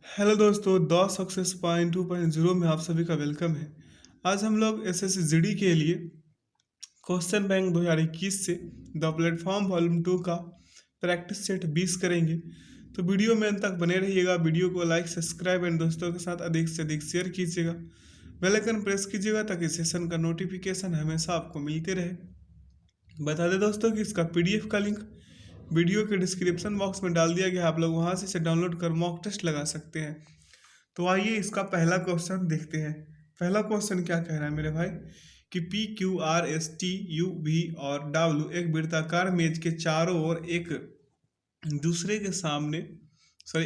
Hello दोस्तों, the success point 2.0 में आप सभी का वेलकम है। आज हम लोग एसएससी जीडी के लिए क्वेश्चन बैंक 2021 से द प्लेटफॉर्म वॉल्यूम 2 का प्रैक्टिस सेट 20 करेंगे। तो वीडियो में अंत तक बने रहिएगा। वीडियो को लाइक, सब्सक्राइब एंड दोस्तों के साथ अधिक से अधिक शेयर कीजिएगा। बेल आइकन प्रेस कीजिएगा ताकि सेशन का नोटिफिकेशन हमेशा आपको मिलते रहे। बता दें दोस्तों कि इसका पीडीएफ का लिंक वीडियो के डिस्क्रिप्शन बॉक्स में डाल दिया गया। आप लोग वहां से इसे डाउनलोड कर मॉक टेस्ट लगा सकते हैं। तो आइए इसका पहला क्वेश्चन देखते हैं। पहला क्वेश्चन क्या कह रहा है मेरे भाई कि P Q R S T U V और डब्ल्यू एक वृत्ताकार मेज के चारों ओर दूसरे के सामने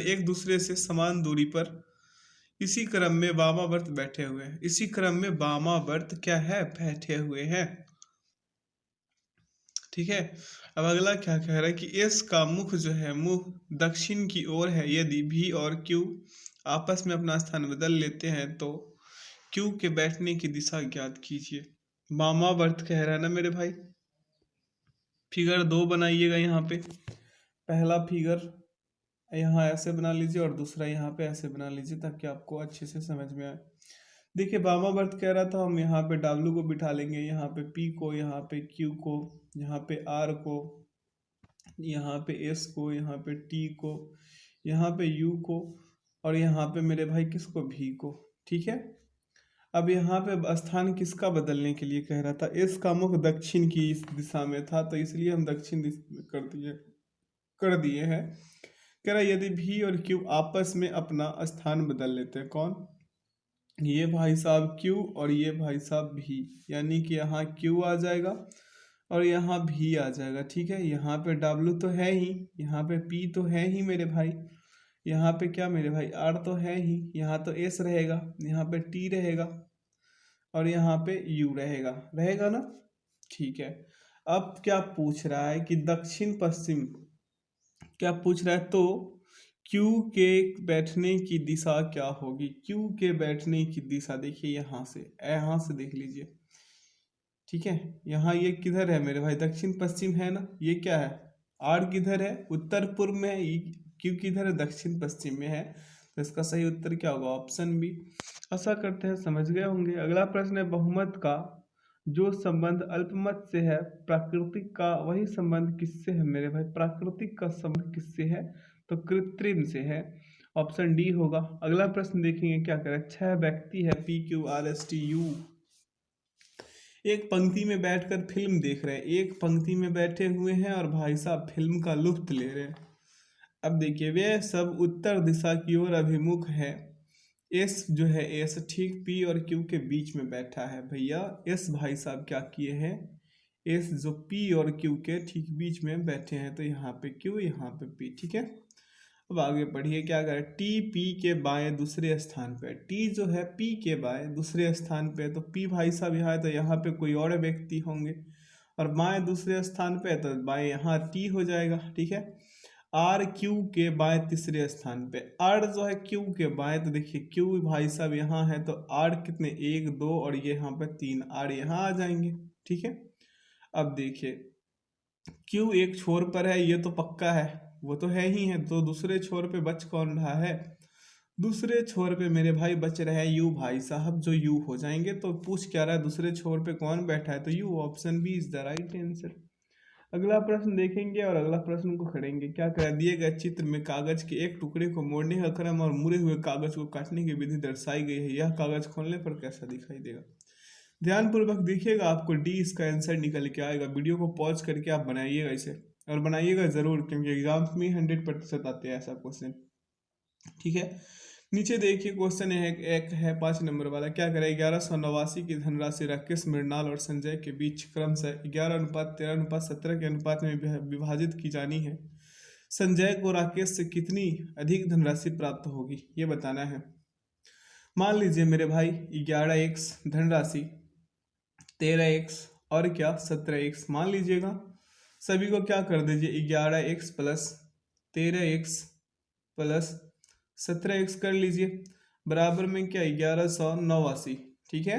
एक दूसरे से समान दूरी पर इसी क्रम में वामावर्त बैठे हुए हैं। इसी क्रम में वामावर्त क्या है? बैठे हुए हैं। ठीक है। अब अगला क्या कह रहा है कि एस का मुख जो है, मुख दक्षिण की ओर है। यदि भी और क्यू आपस में अपना स्थान बदल लेते हैं तो क्यू के बैठने की दिशा ज्ञात कीजिए। वामावर्त कह रहा है ना मेरे भाई। फिगर 2 बनाइएगा। यहाँ पे पहला फिगर यहाँ ऐसे बना लीजिए और दूसरा यहाँ पे ऐसे बना लीजिए ताकि आपको अच्छे से समझ में आए। देखिए, वामावर्त कह रहा था हम यहाँ पे डब्ल्यू को बिठा लेंगे, यहाँ पे पी को, यहाँ पे क्यू को, यहाँ पे आर को, यहाँ पे एस को, यहाँ पे टी को, यहाँ पे यू को और यहाँ पे मेरे भाई किसको? भी को। ठीक है। अब यहाँ पे स्थान किसका बदलने के लिए कह रहा था? एस का मुख दक्षिण की इस दिशा में था तो इसलिए हम दक्षिण दिशा में कर दिए हैं। कह रहा यदि भी और क्यू आपस में अपना स्थान बदल लेते हैं। कौन? ये भाई साहब क्यू और ये भाई साहब भी, यानी कि यहाँ क्यू आ जाएगा और यहाँ भी आ जाएगा। ठीक है। यहाँ पे डब्ल्यू तो है ही, यहाँ पे पी तो है ही मेरे भाई, यहाँ पे क्या मेरे भाई? आर तो है ही, यहाँ तो एस रहेगा, यहाँ पे टी रहेगा और यहाँ पे यू रहेगा। रहेगा ना? ठीक है। अब क्या पूछ रहा है कि दक्षिण पश्चिम क्या पूछ रहा है? तो क्यू के बैठने की दिशा क्या होगी? क्यू के बैठने की दिशा देखिए, यहाँ से देख लीजिए। ठीक है। यहाँ ये किधर है मेरे भाई? दक्षिण पश्चिम है ना। ये क्या है? आर किधर है? उत्तर पूर्व में है। क्यू किधर है? दक्षिण पश्चिम में है। तो इसका सही उत्तर क्या होगा? Option B. आशा करते हैं समझ गए होंगे। अगला प्रश्न है, बहुमत का जो संबंध अल्पमत से है, प्राकृतिक का वही संबंध किससे है मेरे भाई? प्राकृतिक का संबंध किससे है? तो कृत्रिम से है। ऑप्शन डी होगा। अगला प्रश्न देखेंगे क्या करें। 6 व्यक्ति है P Q R S T you एक पंक्ति में बैठकर फिल्म देख रहे हैं। एक पंक्ति में बैठे हुए हैं और भाई साहब फिल्म का लुत्फ ले रहे हैं। अब देखिए, वे सब उत्तर दिशा की ओर अभिमुख है। एस जो है, एस ठीक पी और क्यू के बीच में बैठा है भैया। एस भाई साहब क्या किए हैं? एस जो पी और क्यू के ठीक बीच में बैठे हैं। तो यहाँ पे क्यू, यहाँ पे पी। ठीक है। अब आगे बढ़िए, क्या करें। टी पी के बाएं दूसरे स्थान पे, टी जो है पी के बाएं दूसरे स्थान पे, तो पी भाई साहब यहाँ है तो यहाँ पे कोई और व्यक्ति होंगे और बाएं दूसरे स्थान पे तो बाएं यहाँ टी हो जाएगा। ठीक है। आर क्यू के बाएं तीसरे स्थान पे, आर जो है क्यू के बाएं, तो देखिए क्यू भाई साहब यहाँ है तो आर कितने? 1 2 और ये यहाँ पे 3, आर यहाँ आ जाएंगे। ठीक है। अब देखिए, क्यू एक छोर पर है, ये तो पक्का है, वो तो है ही है। तो दूसरे छोर पे बच कौन रहा है? दूसरे छोर पे मेरे भाई बच रहे हैं यू भाई साहब, जो यू हो जाएंगे। तो पूछ क्या रहा है? दूसरे छोर पे कौन बैठा है? तो U. Option B is the right answer. अगला प्रश्न देखेंगे और अगला प्रश्न को खड़ेंगे। क्या करा? दिए गए चित्र में कागज के एक टुकड़े को मोड़ने का क्रम और मुड़े हुए कागज को काटने की विधि दर्शाई गई है। यह कागज खोलने पर कैसा दिखाई देगा? ध्यानपूर्वक देखिएगा, आपको डी इसका आंसर निकल के आएगा। वीडियो को पॉज करके आप बनाइएगा इसे, और बनाइएगा ज़रूर क्योंकि एग्जाम्स में 100% आते हैं ऐसा क्वेश्चन। ठीक है। नीचे देखिए, क्वेश्चन एक है 5 नंबर वाला। क्या करें? 1189 की धनराशि राकेश, मृणाल और संजय के बीच क्रमशः 11:13:17 के अनुपात में विभाजित की जानी है। संजय को राकेश से कितनी अधिक धनराशि प्राप्त होगी, ये बताना है। मान लीजिए मेरे भाई 11x धनराशि 13x और क्या 17x मान लीजिएगा। सभी को क्या कर दीजिए? 11x plus 13x plus 17x कर लीजिए। बराबर में क्या? 1189। ठीक है।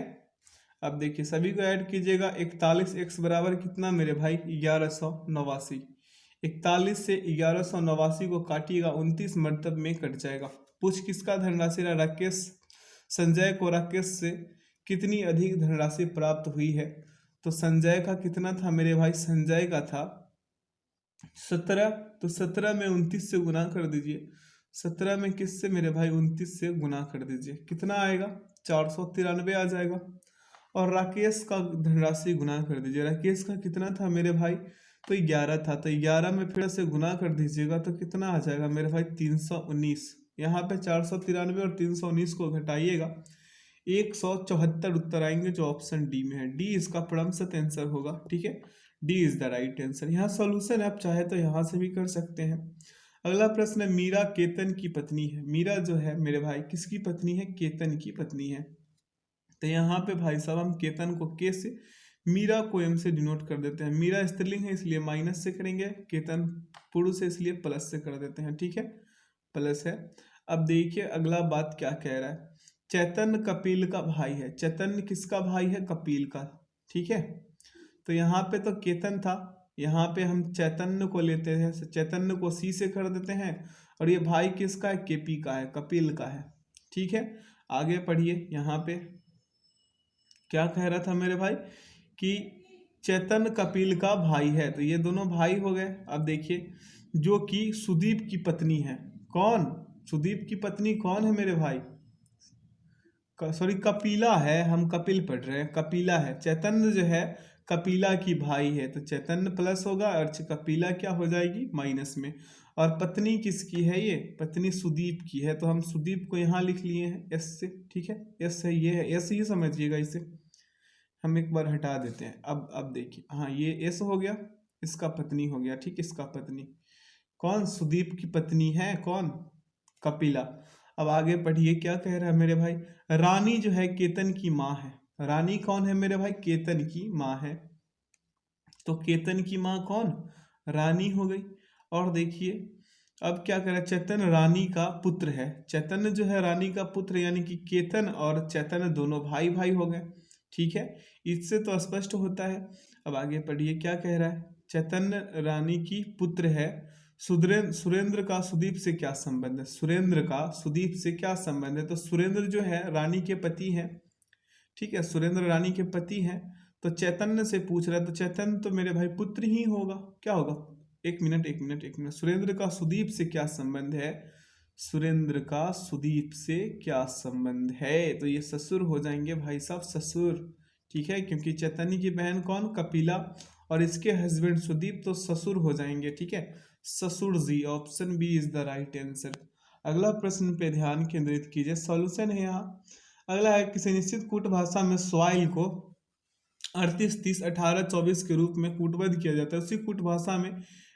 अब देखिए, सभी को ऐड कीजिएगा। 41x बराबर कितना मेरे भाई? 1189। 41 से 1189 को काटिएगा, 29 मरतब में कट जाएगा। पूछ किसका धनराशि रहा? राकेश। संजय को राकेश से कितनी अधिक धनराशि प्राप्त हुई है? तो संजय का कितना था मेरे भाई? संजय का था 17। तो 17 में 29 से गुना कर दीजिए। 17 में किससे मेरे भाई? 29 से गुना कर दीजिए, कितना आएगा? 493 आ जाएगा। और राकेश का धनराशि गुना कर दीजिए। राकेश का कितना था मेरे भाई? तो 11 था। तो 11 में फिर से गुना कर दीजिएगा तो कितना आ जाएगा मेरे भाई? 319। यहाँ पे 493 और 319 को घटाइएगा, 174 उत्तर आएंगे, जो ऑप्शन डी में है। डी इसका प्रथम आंसर होगा। ठीक है, D is the right answer. यहाँ सॉल्यूशन आप चाहे तो यहाँ से भी कर सकते हैं। अगला प्रश्न है, मीरा केतन की पत्नी है। मीरा जो है मेरे भाई किसकी पत्नी है? केतन की पत्नी है। तो यहाँ पे भाई साहब हम केतन को के से, मीरा को एम से डिनोट कर देते हैं। मीरा स्त्रीलिंग है इसलिए माइनस से करेंगे, केतन पुरुष है इसलिए प्लस से कर देते हैं। ठीक है, प्लस है। अब देखिए अगला बात क्या कह रहा है। चैतन्य कपिल का भाई है। चैतन्य किसका भाई है? कपिल का। ठीक है, तो यहाँ पे तो केतन था, यहाँ पे हम चैतन्य को लेते हैं, चैतन्य को सी से कर देते हैं। और ये भाई किसका है? केपी का है, कपिल का है। ठीक है, आगे पढ़िए। यहाँ पे क्या कह रहा था मेरे भाई कि चैतन्य कपिल का भाई है, तो ये दोनों भाई हो गए। अब देखिए, जो कि सुदीप की पत्नी है। कौन? सुदीप की पत्नी कौन है मेरे भाई? सॉरी, कपिला है, हम कपिल पढ़ रहे हैं, कपिला है। चैतन्य जो है कपिला की भाई है, तो चैतन्य प्लस होगा और कपिला क्या हो जाएगी? माइनस में। और पत्नी किसकी है? ये पत्नी सुदीप की है, तो हम सुदीप को यहाँ लिख लिए हैं एस से। ठीक है, एस है, ये है एस ही समझिएगा, इसे हम एक बार हटा देते हैं। अब देखिए, हाँ ये एस हो गया, इसका पत्नी हो गया। ठीक, इसका पत्नी कौन? सुदीप की पत्नी है कौन? कपिला। अब आगे पढ़िए क्या कह रहा है मेरे भाई। रानी जो है केतन की माँ है। रानी कौन है मेरे भाई? केतन की माँ है। तो केतन की माँ कौन? रानी हो गई। और देखिए अब क्या कह रहा है, चैतन्य रानी का पुत्र है। चैतन्य जो है रानी का पुत्र, यानी कि केतन और चैतन्य दोनों भाई भाई हो गए। ठीक है, इससे तो स्पष्ट होता है। अब आगे पढ़िए क्या कह रहा है। चैतन्य रानी की पुत्र है। सुरेंद्र का सुदीप से क्या संबंध है? सुरेंद्र का सुदीप से क्या संबंध है? तो सुरेंद्र जो है रानी के पति हैं। ठीक है, सुरेंद्र रानी के पति हैं। तो चैतन्य से पूछ रहा है, तो चैतन्य तो मेरे भाई पुत्र ही होगा। क्या होगा? एक मिनट एक मिनट एक मिनट, सुरेंद्र का सुदीप से क्या संबंध है? सुरेंद्र का सुदीप से क्या संबंध है? तो ये ससुर हो जाएंगे भाई साहब, ससुर। ठीक है, क्योंकि चैतन्य की बहन कौन? कपिला, और इसके हस्बैंड सुदीप, तो ससुर हो जाएंगे। ठीक है, ससुर जी, option B is the right answer. अगला प्रश्न पे ध्यान केंद्रित कीजिए, सॉल्यूशन है यहाँ। अगला है, किसी निश्चित कूट भाषा में सॉइल को 38 30 18 24 के रूप में कूटबद्ध किया जाता है। उसी कूट भाषा में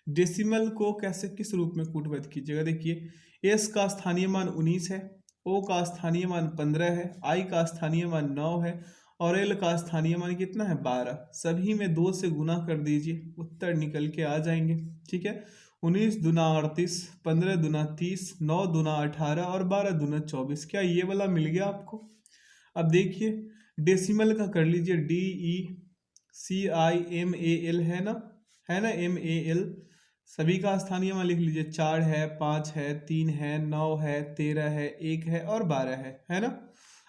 डेसिमल को कैसे किस रूप में कूटबद्ध कीजिएगा? देखिए, एस का स्थानीय मान 19 है, ओ का स्थानीय मान 15 है, आई का स्थानीय मान 9 है, और एल का स्थानीय मान कितना है? 12। सभी में 2 से गुना कर दीजिए, उत्तर निकल के आ जाएंगे। ठीक है, 19 दूना 38, 15 दूना 30, 9 दूना 18 और 12 दूना 24। क्या ये वाला मिल गया आपको? अब देखिए डेसिमल का कर लीजिए, DECIMAL है ना, है ना, MAL। सभी का स्थानीय मान लिख लीजिए, 4 है, 5 है, 3 है, 9 है, 13 है, 1 है और 12 है ना।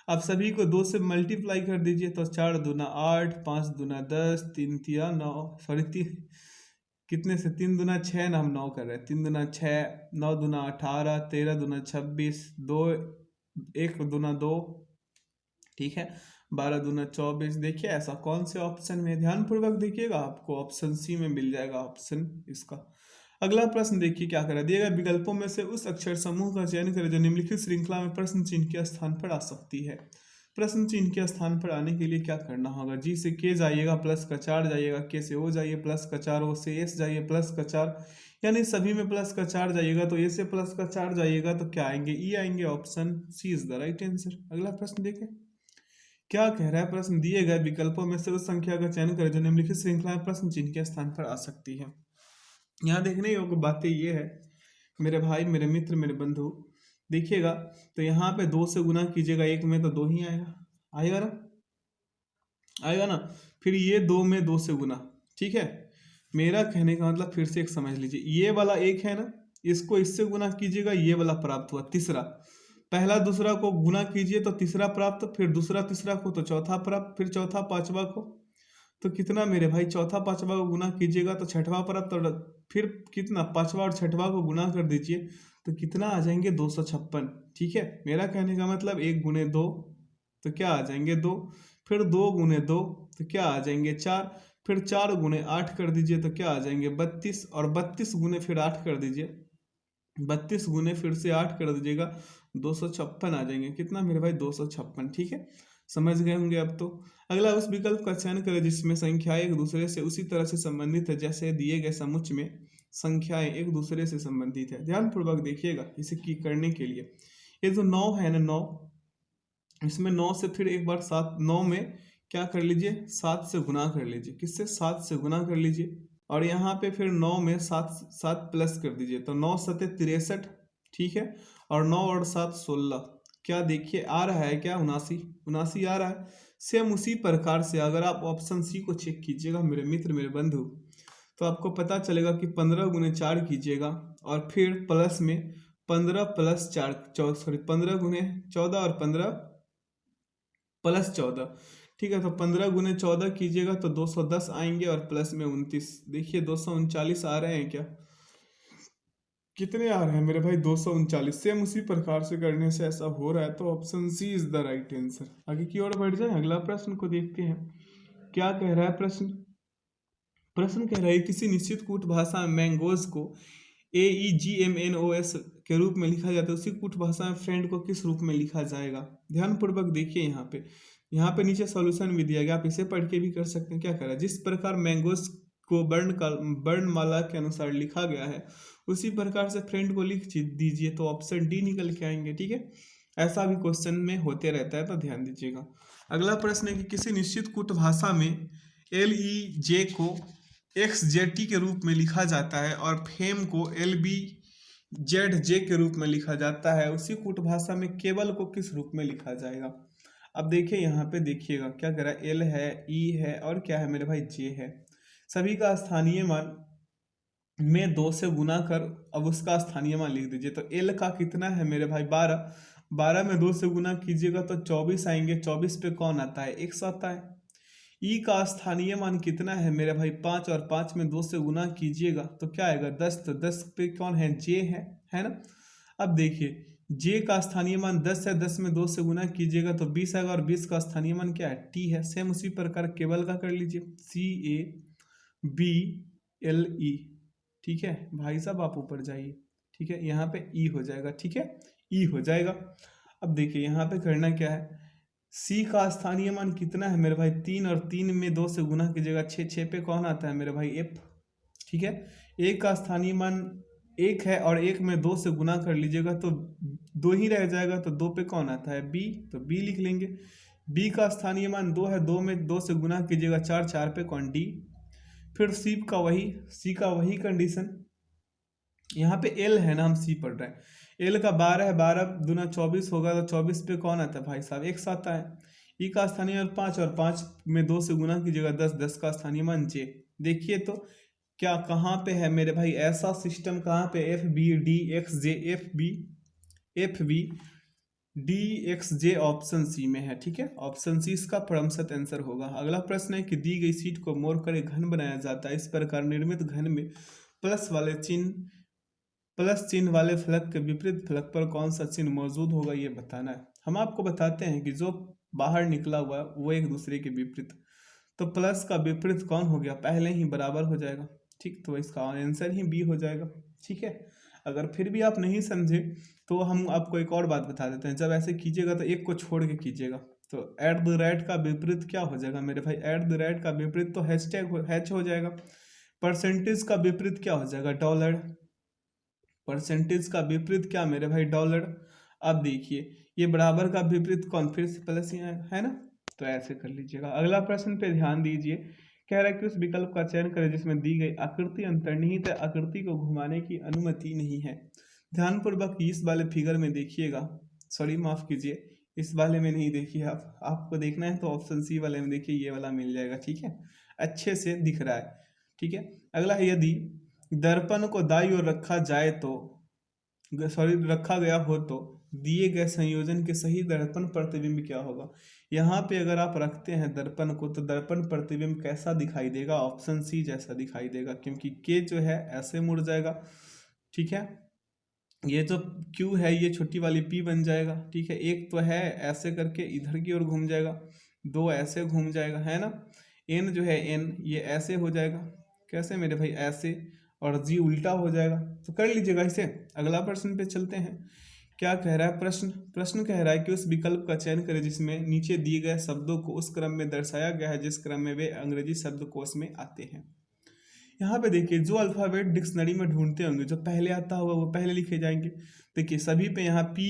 अब सभी को 2 से मल्टीप्लाई कर दीजिए, तो 4 दूना 8, 5 दूना 10, 3 तिया 9, सॉरी 3 कितने से, 3 दूना 6 ना, हम 9 कर रहे हैं, 3 दूना 6, 9 दूना 18, 13 दूना 26, 2 1 दूना 2, ठीक है, 12 दूना 24। देखिए ऐसा कौन से ऑप्शन में, ध्यानपूर्वक देखिएगा, आपको ऑप्शन सी में मिल जाएगा ऑप्शन इसका। अगला प्रश्न देखिए क्या करा, दिए गए विकल्पों में से उस अक्षर समूह का चयन करें जो निम्नलिखित श्रृंखला में प्रश्न चिन्ह के स्थान पर आ सकती है। प्रश्न चिन्ह के स्थान पर आने के लिए क्या करना होगा? जी से के जाइएगा, प्लस का 4 जाइएगा, के से ओ जाइए, प्लस का 4, ओ से एस जाइए, प्लस का 4, यानी सभी में प्लस का 4 जाइएगा, तो ए से प्लस का 4 जाइएगा तो क्या आएंगे? ई आएंगे। Option C is the right answer. अगला प्रश्न देखें क्या कह रहा है प्रश्न, दिए गए विकल्पों में से उस संख्या का चयन करें जो निम्नलिखित श्रृंखला में प्रश्न चिन्ह के स्थान पर आ सकती है। यहाँ देखने योग्य बातें ये है मेरे भाई, मेरे मित्र, मेरे बंधु, देखिएगा तो यहाँ पे 2 से गुना कीजिएगा, 1 में तो 2 ही आएगा, आएगा ना, आएगा ना। फिर ये 2 में 2 से गुना, ठीक है, मेरा कहने का मतलब फिर से एक समझ लीजिए, ये वाला एक है ना, इसको इससे गुना कीजिएगा, ये वाला प्राप्त हुआ तीसरा, पहला दूसरा को गुना कीजिए तो तीसरा प्राप्त, फिर दूसरा तीसरा को तो चौथा प्राप्त, फिर चौथा पांचवा को, तो कितना मेरे भाई, चौथा पांचवा को गुना कीजिएगा तो छठवा प्राप्त, और फिर कितना, पांचवा और छठवा को गुना कर दीजिए तो कितना आ जाएंगे, 256। ठीक है, मेरा कहने का मतलब 1 गुने 2 तो क्या आ जाएंगे 2, फिर 2 गुने 2 तो क्या आ जाएंगे 4, फिर 4 गुने 8 कर दीजिए तो क्या आ जाएंगे 32, और 32 गुने फिर 8 कर दीजिए, 32 गुने फिर से 8 कर दीजिएगा, 256 आ जाएंगे, कितना मेरे भाई 256। ठीक है, समझ गए होंगे अब तो। अगला, उस विकल्प का चयन करें जिसमें संख्याएं एक दूसरे से उसी तरह से संबंधित है जैसे दिए गए समुच्चय में संख्याएं एक दूसरे से संबंधित है। ध्यानपूर्वक देखिएगा इसे की करने के लिए, ये जो 9 है ना, 9, इसमें 9 से फिर एक बार 7, 9 में क्या कर लीजिए, 7 से गुना कर लीजिए, किससे, 7 से गुना कर लीजिए, और यहाँ पे फिर 9 में 7 7 प्लस कर दीजिए तो 9 सते 63। ठीक है, और 9 और 7 16, क्या देखिए आ रहा है क्या, 79, 79 आ रहा है। सेम उसी प्रकार से अगर आप ऑप्शन सी को चेक कीजिएगा मेरे मित्र, मेरे बंधु, तो आपको पता चलेगा कि 15 गुने 4 कीजिएगा, और फिर प्लस में 15 प्लस 4 सॉरी 15 गुने 14 और 15 प्लस 14। ठीक है, तो 15 गुने 14 कीजिएगा तो 210 आएंगे, और प्लस में 29, देखिए 239 आ रहे हैं क्या, कितने आ रहे हैं मेरे भाई, 239। सेम उसी प्रकार से करने से ऐसा हो रहा है, तो option C is the right answer. आगे की ओर बढ़ जाए, अगला प्रश्न को देखते हैं क्या कह रहा है प्रश्न। प्रश्न कह रहा है किसी निश्चित कूट भाषा में मैंगोज को AEGMNOS के रूप में लिखा जाता है, उसी कूट भाषा में फ्रेंड को किस रूप में लिखा जाएगा। ध्यानपूर्वक देखिए, यहाँ पे नीचे सॉल्यूशन भी दिया गया, आप इसे पढ़ के भी कर सकते हैं। क्या कह रहा है, जिस प्रकार मैंगोज को वर्णमाला के अनुसार लिखा गया है उसी प्रकार से फ्रेंड को लिख दीजिए, तो ऑप्शन डी निकल के आएंगे। ठीक है, ऐसा भी क्वेश्चन में होते रहता है, तो ध्यान दीजिएगा। अगला प्रश्न है कि किसी निश्चित कूट भाषा में LEJ को XJT के रूप में लिखा जाता है और फेम को LBZJ के रूप में लिखा जाता है, उसी कूट भाषा में केवल को किस रूप में लिखा जाएगा। अब देखिए यहाँ पे देखिएगा क्या कह रहा है, L है, E है, और क्या है मेरे भाई, J है। सभी का स्थानीय मान में 2 से गुना कर अब उसका स्थानीय मान लिख दीजिए। तो L का कितना है मेरे भाई, 12, 12 में 2 से गुना कीजिएगा तो 24 आएंगे, 24 पे कौन आता है, x आता है। ई का स्थानीय मान कितना है मेरे भाई, 5, और 5 में 2 से गुना कीजिएगा तो क्या आएगा, 10, तो 10 पे कौन है, J है ना। अब देखिए J का स्थानीय मान 10 है, 10 में 2 से गुना कीजिएगा तो 20 आएगा, और 20 का स्थानीय मान क्या है, T है। सेम उसी प्रकार केवल का कर लीजिए, CABLE। ठीक है भाई साहब, आप ऊपर जाइए। ठीक है, यहाँ पे ई हो जाएगा। ठीक है, ई हो जाएगा। अब देखिए यहाँ पे करना क्या है, सी का स्थानीय मान कितना है मेरे भाई, 3, और 3 में 2 से गुना कीजिएगा 6, 6 पे कौन आता है मेरे भाई, एफ। ठीक है, एक का स्थानीय मान 1 है, और 1 में 2 से गुना कर लीजिएगा तो 2 ही रह जाएगा, तो 2 पे कौन आता है, बी, तो बी लिख लेंगे। बी का स्थानीय मान 2 है, 2 में 2 से गुना कीजिएगा 4, 4 पे कौन, डी। फिर सी का वही कंडीशन, यहाँ पे एल है ना, हम सी पढ़ रहे हैं, एल का 12 है, 12 दूना 24 होगा, तो 24 पे कौन आता है भाई साहब, x आता है। ई का स्थानीय मान 5, और 5 में 2 से गुना कीजिएगा 10, 10 का स्थानीय मान जे। देखिए तो क्या कहाँ पे है मेरे भाई, ऐसा सिस्टम कहाँ पे, एफ बी डी एक्स जे, एफ बी डी एक्स जे ऑप्शन सी में है। ठीक है, ऑप्शन सी इसका परमसत आंसर होगा। अगला प्रश्न है कि दी गई सीट को मोड़ कर एक घन बनाया जाता है, इस प्रकार निर्मित घन में प्लस चिन्ह वाले फलक के विपरीत फलक पर कौन सा चिन्ह मौजूद होगा, ये बताना है। हम आपको बताते हैं कि जो बाहर निकला हुआ है वो एक दूसरे के विपरीत, तो प्लस का विपरीत कौन हो गया, पहले ही बराबर हो जाएगा। ठीक, तो इसका आंसर ही बी हो जाएगा। ठीक है, अगर फिर भी आप नहीं समझे तो हम आपको एक और बात बता देते हैं, जब ऐसे कीजिएगा तो एक को छोड़ के कीजिएगा। तो एट द रेट का विपरीत क्या हो जाएगा मेरे भाई, एट द रेट का विपरीत तो हैच हो जाएगा। परसेंटेज का विपरीत क्या हो जाएगा, डॉलर। परसेंटेज का विपरीत क्या मेरे भाई, डॉलर। अब देखिए ये बराबर का विपरीत कौन, फिर से प्लस ही आएगा, है ना। तो ऐसे कर लीजिएगा। अगला प्रश्न पे ध्यान दीजिए, कह रहा है कि उस विकल्प का चयन करें जिसमें दी गई आकृति अंतर्निहित है, आकृति को घुमाने की अनुमति नहीं है। ध्यानपूर्वक इस वाले फिगर में देखिएगा, सॉरी माफ कीजिए, इस वाले में नहीं देखिए, आपको देखना है तो ऑप्शन सी वाले में देखिए, ये वाला मिल जाएगा। ठीक है, अच्छे से दिख रहा है। ठीक है। अगला है, यदि दर्पण को दाईं ओर रखा जाए तो रखा गया हो तो दिए गए संयोजन के सही दर्पण प्रतिबिंब क्या होगा। यहाँ पे अगर आप रखते हैं दर्पण को तो दर्पण प्रतिबिंब कैसा दिखाई देगा, ऑप्शन सी जैसा दिखाई देगा, क्योंकि के जो है ऐसे मुड़ जाएगा, ठीक है। ये जो क्यू है ये छोटी वाली पी बन जाएगा, ठीक है। एक तो है ऐसे करके इधर की ओर घूम जाएगा, दो ऐसे घूम जाएगा, है ना। एन जो है एन ये ऐसे हो जाएगा, कैसे मेरे भाई, ऐसे, और जी उल्टा हो जाएगा। तो कर लीजिएगा इसे। अगला प्रश्न पे चलते हैं। क्या कह रहा है प्रश्न, प्रश्न कह रहा है कि उस विकल्प का चयन करें जिसमें नीचे दिए गए शब्दों को उस क्रम में दर्शाया गया है जिस क्रम में वे अंग्रेजी शब्दकोश में आते हैं। यहाँ पे देखिए जो अल्फाबेट डिक्शनरी में ढूंढते होंगे जो पहले आता होगा वो पहले लिखे जाएंगे। देखिए सभी पे यहाँ पी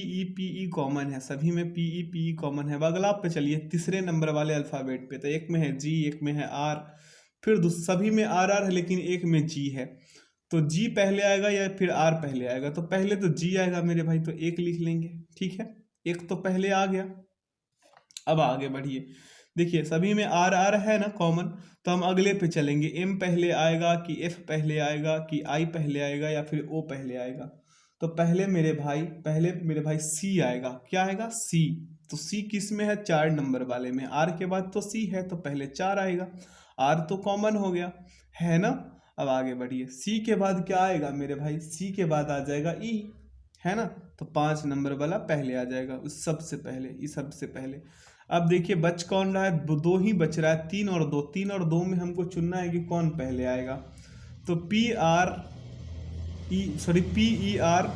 ई कॉमन है, सभी में पी ई कॉमन है। अब अगला पे चलिए तीसरे नंबर वाले अल्फाबेट पे, तो एक में है जी, एक में है आर, फिर सभी में आर है लेकिन एक में जी है। तो जी पहले आएगा या फिर आर पहले आएगा, तो पहले तो जी आएगा मेरे भाई, तो एक लिख लेंगे, ठीक है। एक तो पहले आ गया। अब आगे बढ़िए, देखिए सभी में आर आर है ना कॉमन, तो हम अगले पे चलेंगे। एम पहले आएगा कि एफ पहले आएगा कि आई पहले आएगा या फिर ओ पहले आएगा। तो पहले मेरे भाई सी आएगा। क्या आएगा, सी। तो सी किस में है, 4 नंबर वाले में। आर के बाद तो सी है तो पहले 4 आएगा, आर तो कॉमन हो गया, है ना। अब आगे बढ़िए, सी के बाद क्या आएगा मेरे भाई, सी के बाद आ जाएगा ई, है ना। तो 5 नंबर वाला पहले आ जाएगा, उस सबसे पहले, इस सबसे पहले। अब देखिए बच कौन रहा है, दो ही बच रहा है, 3 और 2, 3 और 2 में हमको चुनना है कि कौन पहले आएगा। तो पी ई आर,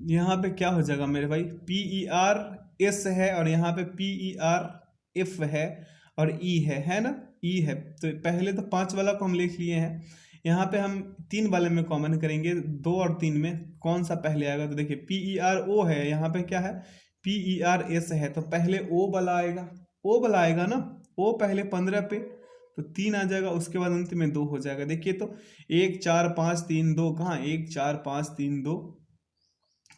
यहाँ पे क्या हो जाएगा मेरे भाई, पी ई आर एस है और यहाँ पे पी ई आर एफ है और ई है ना, ई है। तो पहले तो 5 वाला को हम लिख लिए हैं, यहाँ पे हम 3 वाले में कॉमन करेंगे, 2 और 3 में कौन सा पहले आएगा। तो देखिए पी ई आर ओ है, यहाँ पे क्या है, पी ई आर एस है, तो पहले ओ वाला आएगा, ओ वाला आएगा ना, ओ पहले 15 पे, तो 3 आ जाएगा, उसके बाद अंत में 2 हो जाएगा। देखिए तो 1 4 5 3 2, कहाँ 1 4 5 3 2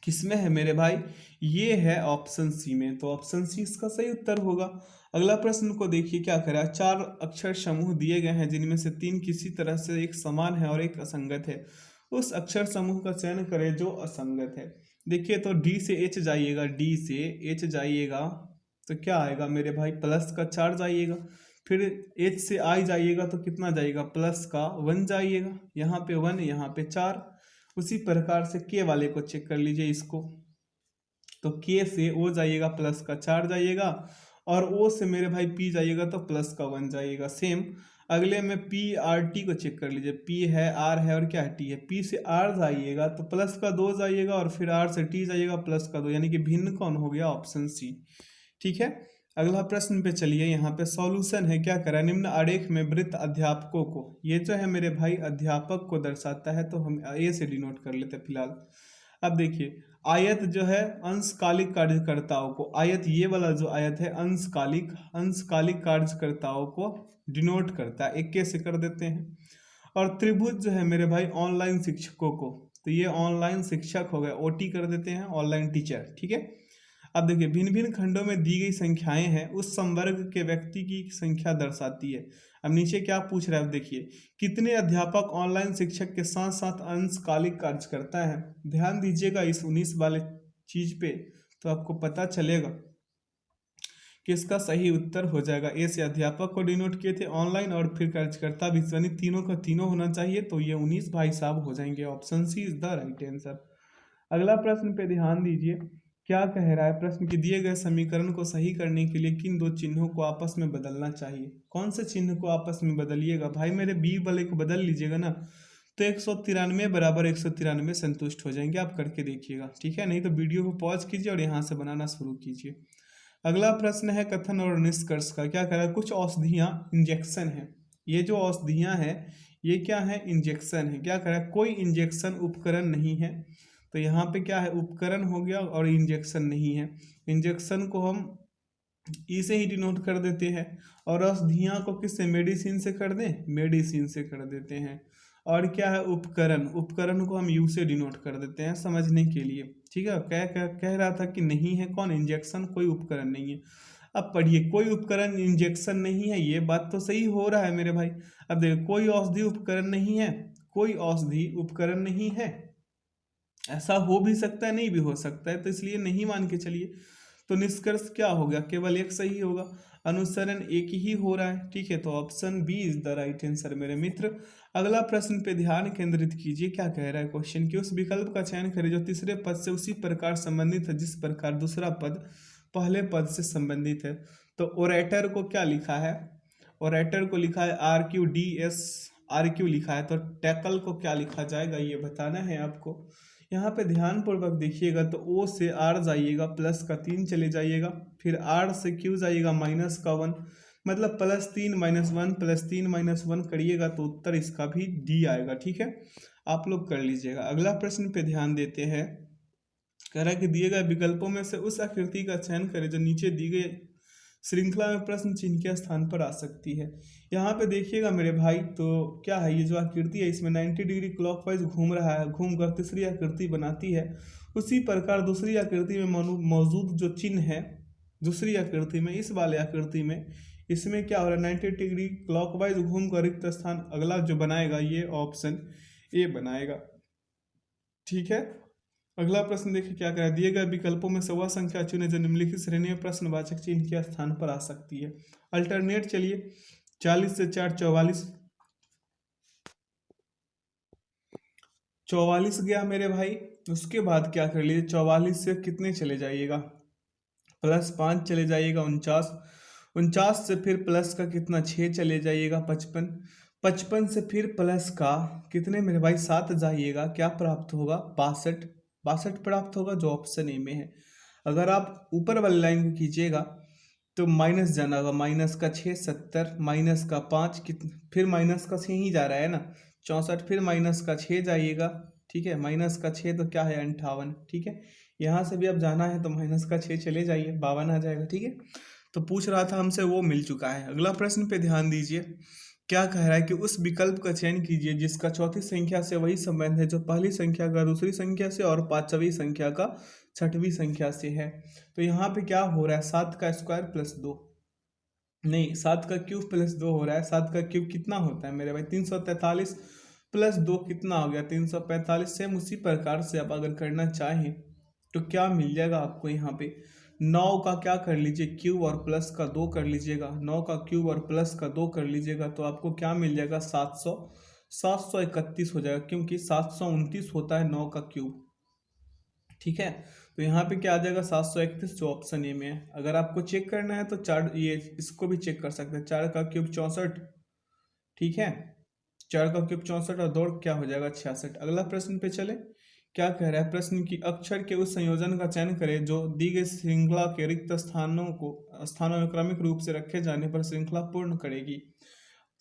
किसमें है मेरे भाई, ये है ऑप्शन सी में, तो ऑप्शन सी इसका सही उत्तर होगा। अगला प्रश्न को देखिए क्या करा, 4 अक्षर समूह दिए गए हैं जिनमें से 3 किसी तरह से एक समान है और एक असंगत है। उस अक्षर समूह का चयन करें जो असंगत है। देखिए तो डी से एच जाइएगा, डी से एच जाइएगा तो क्या आएगा मेरे भाई, प्लस का 4 जाइएगा। फिर एच से आई जाइएगा तो कितना जाइएगा, प्लस का 1 जाइएगा। यहाँ पे 1, यहाँ पे 4। उसी प्रकार से के वाले को चेक कर लीजिए इसको, तो के से ओ जाइएगा, प्लस का 4 जाइएगा, और ओ से मेरे भाई पी जाइएगा तो प्लस का 1 जाइएगा। सेम अगले में पी आर टी को चेक कर लीजिए, पी है, आर है और क्या है, टी है। पी से आर जाइएगा तो प्लस का 2 जाइएगा और फिर आर से टी जाइएगा प्लस का 2, यानी कि भिन्न कौन हो गया, ऑप्शन सी, ठीक है। अगला प्रश्न पे चलिए, यहाँ पे सॉल्यूशन है। क्या करा, निम्न आरेख में वृत्त अध्यापकों को, ये जो है मेरे भाई अध्यापक को दर्शाता है, तो हम ए से डिनोट कर लेते हैं फिलहाल। अब देखिए आयत जो है अंशकालिक कार्यकर्ताओं को, आयत ये वाला जो आयत है अंशकालिक कार्यकर्ताओं को डिनोट करता है, एक के से कर देते हैं। और त्रिभुज जो है मेरे भाई ऑनलाइन शिक्षकों को, तो ये ऑनलाइन शिक्षक हो गए, ओटी कर देते हैं, ऑनलाइन टीचर, ठीक है। अब देखिए भिन्न भिन्न खंडों में दी गई संख्याएं हैं उस संवर्ग के व्यक्ति की संख्या दर्शाती है। अब नीचे क्या पूछ रहा है, अब देखिए कितने अध्यापक ऑनलाइन शिक्षक के साथ साथ अंशकालिक कार्य करता है। ध्यान दीजिएगा इस 19 वाले चीज पे, तो आपको पता चलेगा कि इसका सही उत्तर हो जाएगा। ए से अध्यापक को डिनोट किए थे ऑनलाइन और फिर कार्यकर्ता भी, यानी तीनों का तीनों होना चाहिए, तो ये 19 भाई साहब हो जाएंगे। Option C is the right answer. अगला प्रश्न पे ध्यान दीजिए, क्या कह रहा है प्रश्न की, दिए गए समीकरण को सही करने के लिए किन 2 चिन्हों को आपस में बदलना चाहिए। कौन से चिन्ह को आपस में बदलिएगा भाई, मेरे बी वाले को बदल लीजिएगा ना, तो 193 बराबर 193 संतुष्ट हो जाएंगे। आप करके देखिएगा, ठीक है, नहीं तो वीडियो को पॉज कीजिए और यहाँ से बनाना शुरू कीजिए। अगला प्रश्न है कथन और निष्कर्ष का। क्या कह रहा है, कुछ औषधियाँ इंजेक्शन है, ये जो औषधियाँ हैं ये क्या है, इंजेक्शन है। क्या कह रहा है, कोई इंजेक्शन उपकरण नहीं है, तो यहाँ पे क्या है, उपकरण हो गया और इंजेक्शन नहीं है। इंजेक्शन को हम ई से ही डिनोट कर देते हैं, और औषधियाँ को किससे, मेडिसिन से कर दें, मेडिसिन से कर देते हैं। और क्या है, उपकरण, उपकरण को हम यू से डिनोट कर देते हैं समझने के लिए, ठीक है। कह रहा था कि नहीं है कौन, इंजेक्शन कोई उपकरण नहीं है। अब पढ़िए, कोई उपकरण इंजेक्शन नहीं है, ये बात तो सही हो रहा है मेरे भाई। अब देखो, कोई औषधि उपकरण नहीं है, कोई औषधि उपकरण नहीं है, ऐसा हो भी सकता है नहीं भी हो सकता है, तो इसलिए नहीं मान के चलिए। तो निष्कर्ष क्या हो गया, केवल एक सही होगा, अनुसरण एक ही हो रहा है। ठीक है, तो option B is the right answer मेरे मित्र। अगला प्रश्न पे ध्यान केंद्रित कीजिए, क्या कह रहा है क्वेश्चन कि उस विकल्प का चयन करें जो तीसरे पद से उसी प्रकार संबंधित है जिस प्रकार दूसरा पद पहले पद से संबंधित है। तो ओरेटर को क्या लिखा है, ओरेटर को लिखा है RQDS, RQ लिखा है, तो टैकल को क्या लिखा जाएगा ये बताना है आपको। यहाँ पे ध्यान पूर्वक देखिएगा, तो O से R जाइएगा, प्लस का 3 चले जाइएगा, फिर R से Q जाइएगा, माइनस का 1, मतलब +3 -1 +3 -1 करिएगा तो उत्तर इसका भी D आएगा। ठीक है, आप लोग कर लीजिएगा। अगला प्रश्न पे ध्यान देते हैं, कह रहा है कि दिए गए विकल्पों में से उस आकृति का चयन करें जो नीचे दी गई श्रृंखला में प्रश्न चिन्ह के स्थान पर आ सकती है। यहाँ पे देखिएगा मेरे भाई, तो क्या है, ये जो आकृति है इसमें 90 डिग्री क्लॉकवाइज घूम रहा है, घूम कर तीसरी आकृति बनाती है। उसी प्रकार दूसरी आकृति में मौजूद जो चिन्ह है दूसरी आकृति में, इस वाले आकृति में, इसमें क्या हो रहा है, 90 डिग्री क्लॉकवाइज घूम कर रिक्त स्थान अगला जो बनाएगा ये ऑप्शन ए बनाएगा। ठीक है, अगला प्रश्न देखिए क्या कह रहा है, दिए गए विकल्पों में से वह संख्या चुने जो निम्नलिखित श्रेणी में प्रश्नवाचक चिन्ह के स्थान पर आ सकती है। अल्टरनेट चलिए, 40 से 4 44, 44 गया मेरे भाई। उसके बाद क्या कर लीजिए, 44 से कितने चले जाइएगा, +5 चले जाइएगा, 49, 49 से फिर प्लस का कितना 6 चले जाइएगा, 55, 55 से फिर प्लस का कितने मेरे भाई 7 जाइएगा, क्या प्राप्त होगा, 62, 62 प्राप्त होगा जो ऑप्शन ए में है। अगर आप ऊपर वाली लाइन को कीजिएगा तो माइनस जाना होगा, माइनस का 6 70, माइनस का 5 फिर माइनस का 6 ही जा रहा है ना, 64, फिर माइनस का 6 जाइएगा। ठीक है, माइनस का 6 तो क्या है 58। ठीक है, यहाँ से भी अब जाना है तो माइनस का 6 चले जाइए, 52 आ जाएगा। ठीक है, तो पूछ रहा था हमसे, वो मिल चुका है। अगला प्रश्न पे ध्यान दीजिए, क्या कह रहा है कि उस विकल्प का चयन कीजिए जिसका चौथी संख्या से वही संबंध है जो पहली संख्या का दूसरी संख्या से और पांचवी संख्या का छठवीं संख्या से है। तो यहाँ पे क्या हो रहा है, 7 का स्क्वायर प्लस 2, नहीं 7 का क्यूब प्लस 2 हो रहा है। 7 का क्यूब कितना होता है मेरे भाई, 343 प्लस 2 कितना हो गया, 345। सेम उसी प्रकार से आप अगर करना चाहें तो क्या मिल जाएगा आपको, यहाँ पे 9 का क्या कर लीजिए क्यूब और प्लस का 2 कर लीजिएगा, 9 का क्यूब और प्लस का 2 कर लीजिएगा तो आपको क्या मिल जाएगा, 731 हो जाएगा, क्योंकि 729 होता है 9 का क्यूब। ठीक है, तो यहाँ पे क्या आ जाएगा 731 जो ऑप्शन ए में है। अगर आपको चेक करना है तो चार ये इसको भी चेक कर सकते हैं, 4 का क्यूब 64। ठीक है, 4 का क्यूब 64 और 2 क्या हो जाएगा 66। अगला प्रश्न पे चले, क्या कह रहा है, प्रश्न की अक्षर के उस संयोजन का चयन करें जो दी गई श्रृंखला के रिक्त स्थानों में क्रमिक रूप से रखे जाने पर श्रृंखला पूर्ण करेगी।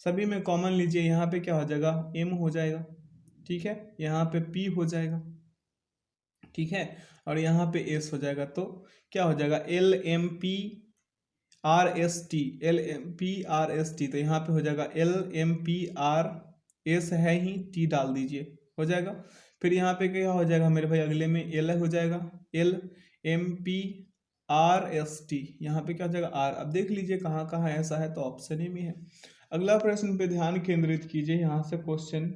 सभी में कॉमन लीजिए, यहाँ पे क्या हो जाएगा, एम हो जाएगा। ठीक है, यहाँ पे पी हो जाएगा। ठीक है, और यहाँ पे एस हो जाएगा, तो क्या हो जाएगा LMPRST, LMPRST। तो यहाँ पे हो जाएगा LMPRS है ही, टी डाल दीजिए, हो जाएगा। फिर यहाँ पे क्या हो जाएगा मेरे भाई, अगले में एल हो जाएगा, LMPRST। यहाँ पे क्या हो जाएगा आर। अब देख लीजिए कहाँ कहाँ ऐसा है, तो ऑप्शन ए में है। अगला प्रश्न पे ध्यान केंद्रित कीजिए, यहाँ से क्वेश्चन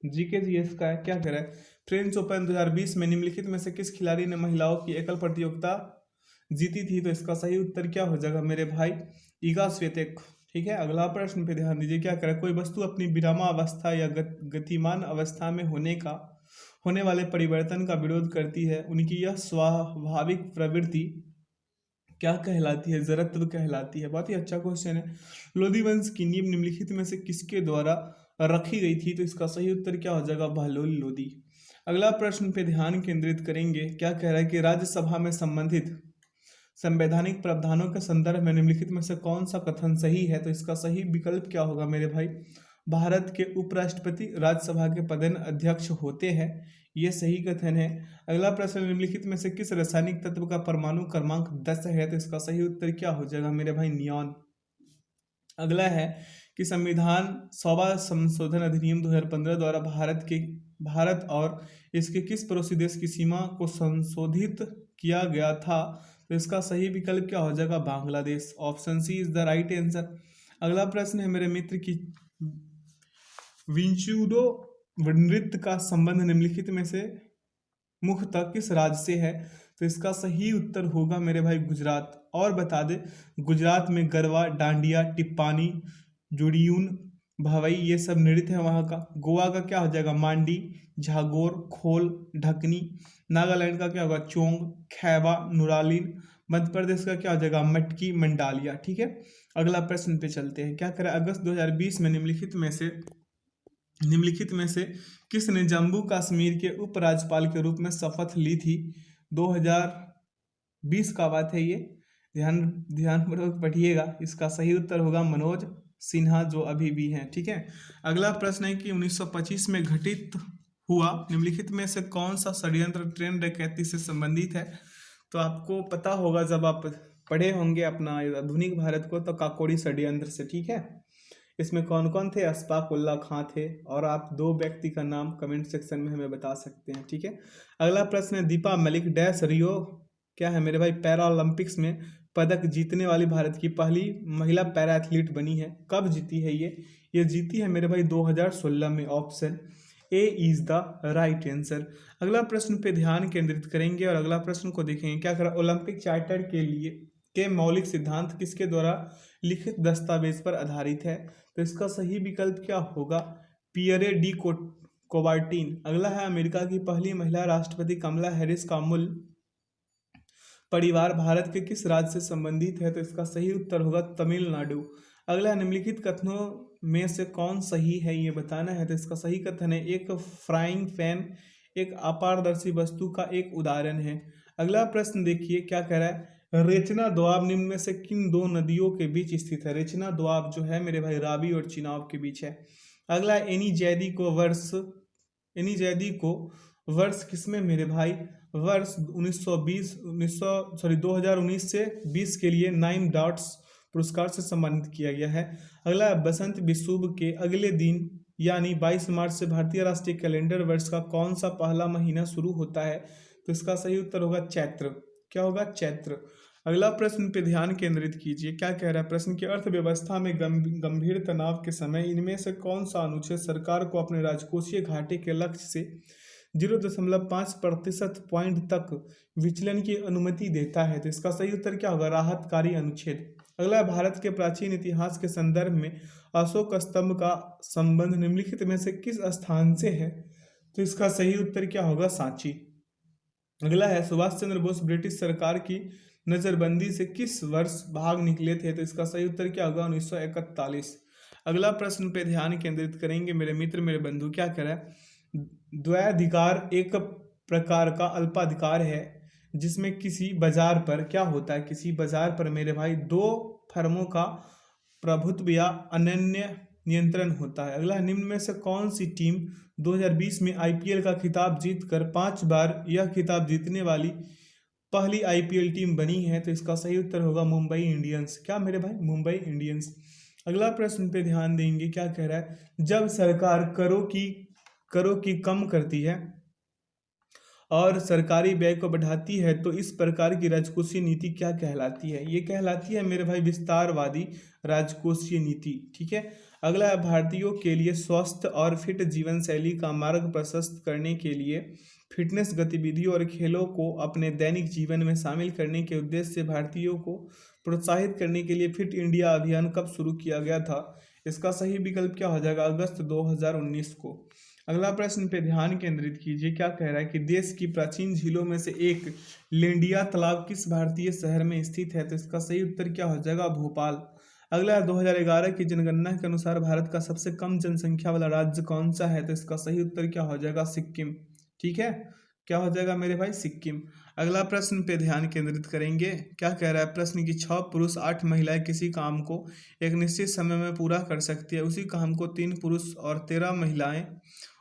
जीके जीएस का है। क्या कह रहा है, फ्रेंच ओपन 2020 में निम्नलिखित में से किस खिलाड़ी ने महिलाओं की एकल प्रतियोगिता जीती थी। तो इसका सही उत्तर क्या हो जाएगा मेरे भाई, ईगा स्वितेक। ठीक है, अगला प्रश्न पे ध्यान दीजिए, क्या करें, कोई वस्तु अपनी विरामावस्था या गतिमान अवस्था में होने वाले परिवर्तन का विरोध करती है, उनकी यह स्वाभाविक प्रवृत्ति क्या कहलाती है, जड़त्व कहलाती है। बहुत ही अच्छा क्वेश्चन है। लोधी वंश की नींव निम्नलिखित में से किसके द्वारा रखी गई थी। तो इसका सही उत्तर क्या हो जाएगा, बहलोल लोधी। अगला प्रश्न पे ध्यान केंद्रित करेंगे, क्या कह रहा है कि राज्यसभा में संबंधित संवैधानिक प्रावधानों के संदर्भ में निम्नलिखित में से कौन सा कथन सही है। तो इसका सही विकल्प क्या होगा मेरे भाई, भारत के उपराष्ट्रपति राज्यसभा के पदेन अध्यक्ष होते हैं, ये सही कथन है। अगला प्रश्न, निम्नलिखित में से किस रासायनिक तत्व का परमाणु क्रमांक 10 है। तो इसका सही उत्तर क्या हो जाएगा मेरे भाई, नियॉन। अगला है कि संविधान सभा संशोधन अधिनियम 2015 द्वारा भारत और इसके किस पड़ोसी देश की सीमा को संशोधित किया गया था। तो इसका सही विकल्प क्या हो जाएगा? Bangladesh. Option C is the right answer. अगला प्रश्न है मेरे मित्र की विंचुडो नृत्य का संबंध निम्नलिखित में से मुख्यतः किस राज्य से है? तो इसका सही उत्तर होगा मेरे भाई गुजरात। और बता दे, गुजरात में गरबा, डांडिया, टिप्पानी, जुड़ियून, भवई ये सब नृत्य है वहाँ का। गोवा का क्या हो जाएगा? मांडी, झागोर, खोल, ढकनी। नागालैंड का क्या होगा? चोंग, खैबा, नुरालिन। मध्य प्रदेश का क्या हो जाएगा? मटकी, मंडालिया। ठीक है, अगला प्रश्न पे चलते हैं। क्या करें? अगस्त 2020 में निम्नलिखित में से किसने जम्मू कश्मीर के उपराज्यपाल के रूप में शपथ ली थी? 2020 का बात है ये, ध्यान ध्यानपूर्वक पढ़िएगा। इसका सही उत्तर होगा मनोज सिन्हा, जो अभी भी हैं। ठीक है, अगला प्रश्न है कि 1925 में घटित हुआ निम्नलिखित में से कौन सा षड्यंत्र ट्रेन डकैती से संबंधित है? तो आपको पता होगा, जब आप पढ़े होंगे अपना आधुनिक भारत को, तो काकोरी षड्यंत्र से। ठीक है, इसमें कौन कौन थे? अशफाक उल्ला खां थे। और आप दो व्यक्ति का नाम कमेंट सेक्शन में हमें बता सकते हैं। ठीक है, अगला प्रश्न है दीपा मलिक डैश रियो क्या है मेरे भाई पैरालंपिक्स में पदक जीतने वाली भारत की पहली महिला पैरा एथलीट बनी है। कब जीती है ये जीती है मेरे भाई 2016 में। Option A is the right answer. अगला प्रश्न पे ध्यान केंद्रित करेंगे और अगला प्रश्न को देखेंगे। क्या करें? ओलंपिक चार्टर के मौलिक सिद्धांत किसके द्वारा लिखित दस्तावेज पर आधारित है? तो इसका सही विकल्प क्या होगा? Pierre de Coubertin. अगला है अमेरिका की पहली महिला राष्ट्रपति कमला हैरिस का मूल परिवार भारत के किस राज्य से संबंधित है? तो इसका सही उत्तर होगा तमिलनाडु। अगला निम्नलिखित कथनों में से कौन सही है ये बताना है। तो इसका सही कथन है एक फ्राइंग पैन एक अपारदर्शी वस्तु का एक उदाहरण है। अगला प्रश्न देखिए क्या कह रहा है? रेचना दोआब निम्न में से किन दो नदियों के बीच स्थित है? रेचना दोआब जो है मेरे भाई रावी और चिनाब के बीच है। अगला एनी जैदी को वर्ष किसमें मेरे भाई? वर्ष 2019 से 20 के लिए 9 डॉट्स पुरस्कार से सम्मानित किया गया है। अगला बसंत विषुव के अगले दिन यानी 22 मार्च से भारतीय राष्ट्रीय कैलेंडर वर्ष का कौन सा पहला महीना शुरू होता है? तो इसका सही उत्तर होगा चैत्र। क्या होगा? चैत्र। अगला प्रश्न पे ध्यान केंद्रित कीजिए। क्या कह रहा है? प्रश्न की अर्थव्यवस्था में गंभीर तनाव के समय इनमें से कौन सा अनुच्छेद सरकार को अपने राजकोषीय घाटे के लक्ष्य से 0.5% पॉइंट तक विचलन की अनुमति देता है? तो इसका सही उत्तर क्या होगा? राहतकारी अनुच्छेद। अगला, भारत के प्राचीन इतिहास के संदर्भ में अशोक स्तंभ का संबंध निम्नलिखित में से किस स्थान से है? तो इसका सही उत्तर क्या होगा? सांची। अगला है सुभाष चंद्र बोस ब्रिटिश सरकार की नजरबंदी से किस वर्ष भाग निकले थे? तो इसका सही उत्तर क्या होगा? 1941। अगला प्रश्न पे ध्यान केंद्रित करेंगे मेरे मित्र मेरे बंधु। क्या कह रहा है? द्वैधिकार एक प्रकार का अल्पाधिकार है जिसमें किसी बाजार पर क्या होता है? किसी बाजार पर मेरे भाई दो फर्मों का प्रभुत्व या अनन्य नियंत्रण होता है। अगला, निम्न में से कौन सी टीम 2020 में आईपीएल का खिताब जीतकर 5 बार यह खिताब जीतने वाली पहली आईपीएल टीम बनी है? तो इसका सही उत्तर होगा मुंबई इंडियंस। क्या मेरे भाई? मुंबई इंडियंस। अगला प्रश्न पे ध्यान देंगे। क्या कह रहा है? जब सरकार करों की कम करती है और सरकारी व्यय को बढ़ाती है तो इस प्रकार की राजकोषीय नीति क्या कहलाती है? ये कहलाती है मेरे भाई विस्तारवादी राजकोषीय नीति। ठीक है, अगला है भारतीयों के लिए स्वस्थ और फिट जीवन शैली का मार्ग प्रशस्त करने के लिए फिटनेस गतिविधियों और खेलों को अपने दैनिक जीवन में शामिल करने के उद्देश्य से भारतीयों को प्रोत्साहित करने के लिए फिट इंडिया अभियान कब शुरू किया गया था? इसका सही विकल्प क्या हो जाएगा? अगस्त 2019 को। अगला प्रश्न पे ध्यान केंद्रित कीजिए। क्या कह रहा है कि देश की प्राचीन झीलों में से एक लेंडिया तालाब किस भारतीय शहर में स्थित है? तो इसका सही उत्तर क्या हो जाएगा? भोपाल। अगला, 2011 की जनगणना के अनुसार भारत का सबसे कम जनसंख्या वाला राज्य कौन सा है? तो इसका सही उत्तर क्या हो जाएगा? सिक्किम। ठीक है, क्या हो जाएगा मेरे भाई? सिक्किम। अगला प्रश्न पे ध्यान केंद्रित करेंगे। क्या कह रहा है? प्रश्न की 6 पुरुष 8 महिलाएं किसी काम को एक निश्चित समय में पूरा कर सकती है, उसी काम को 3 पुरुष और 13 महिलाएं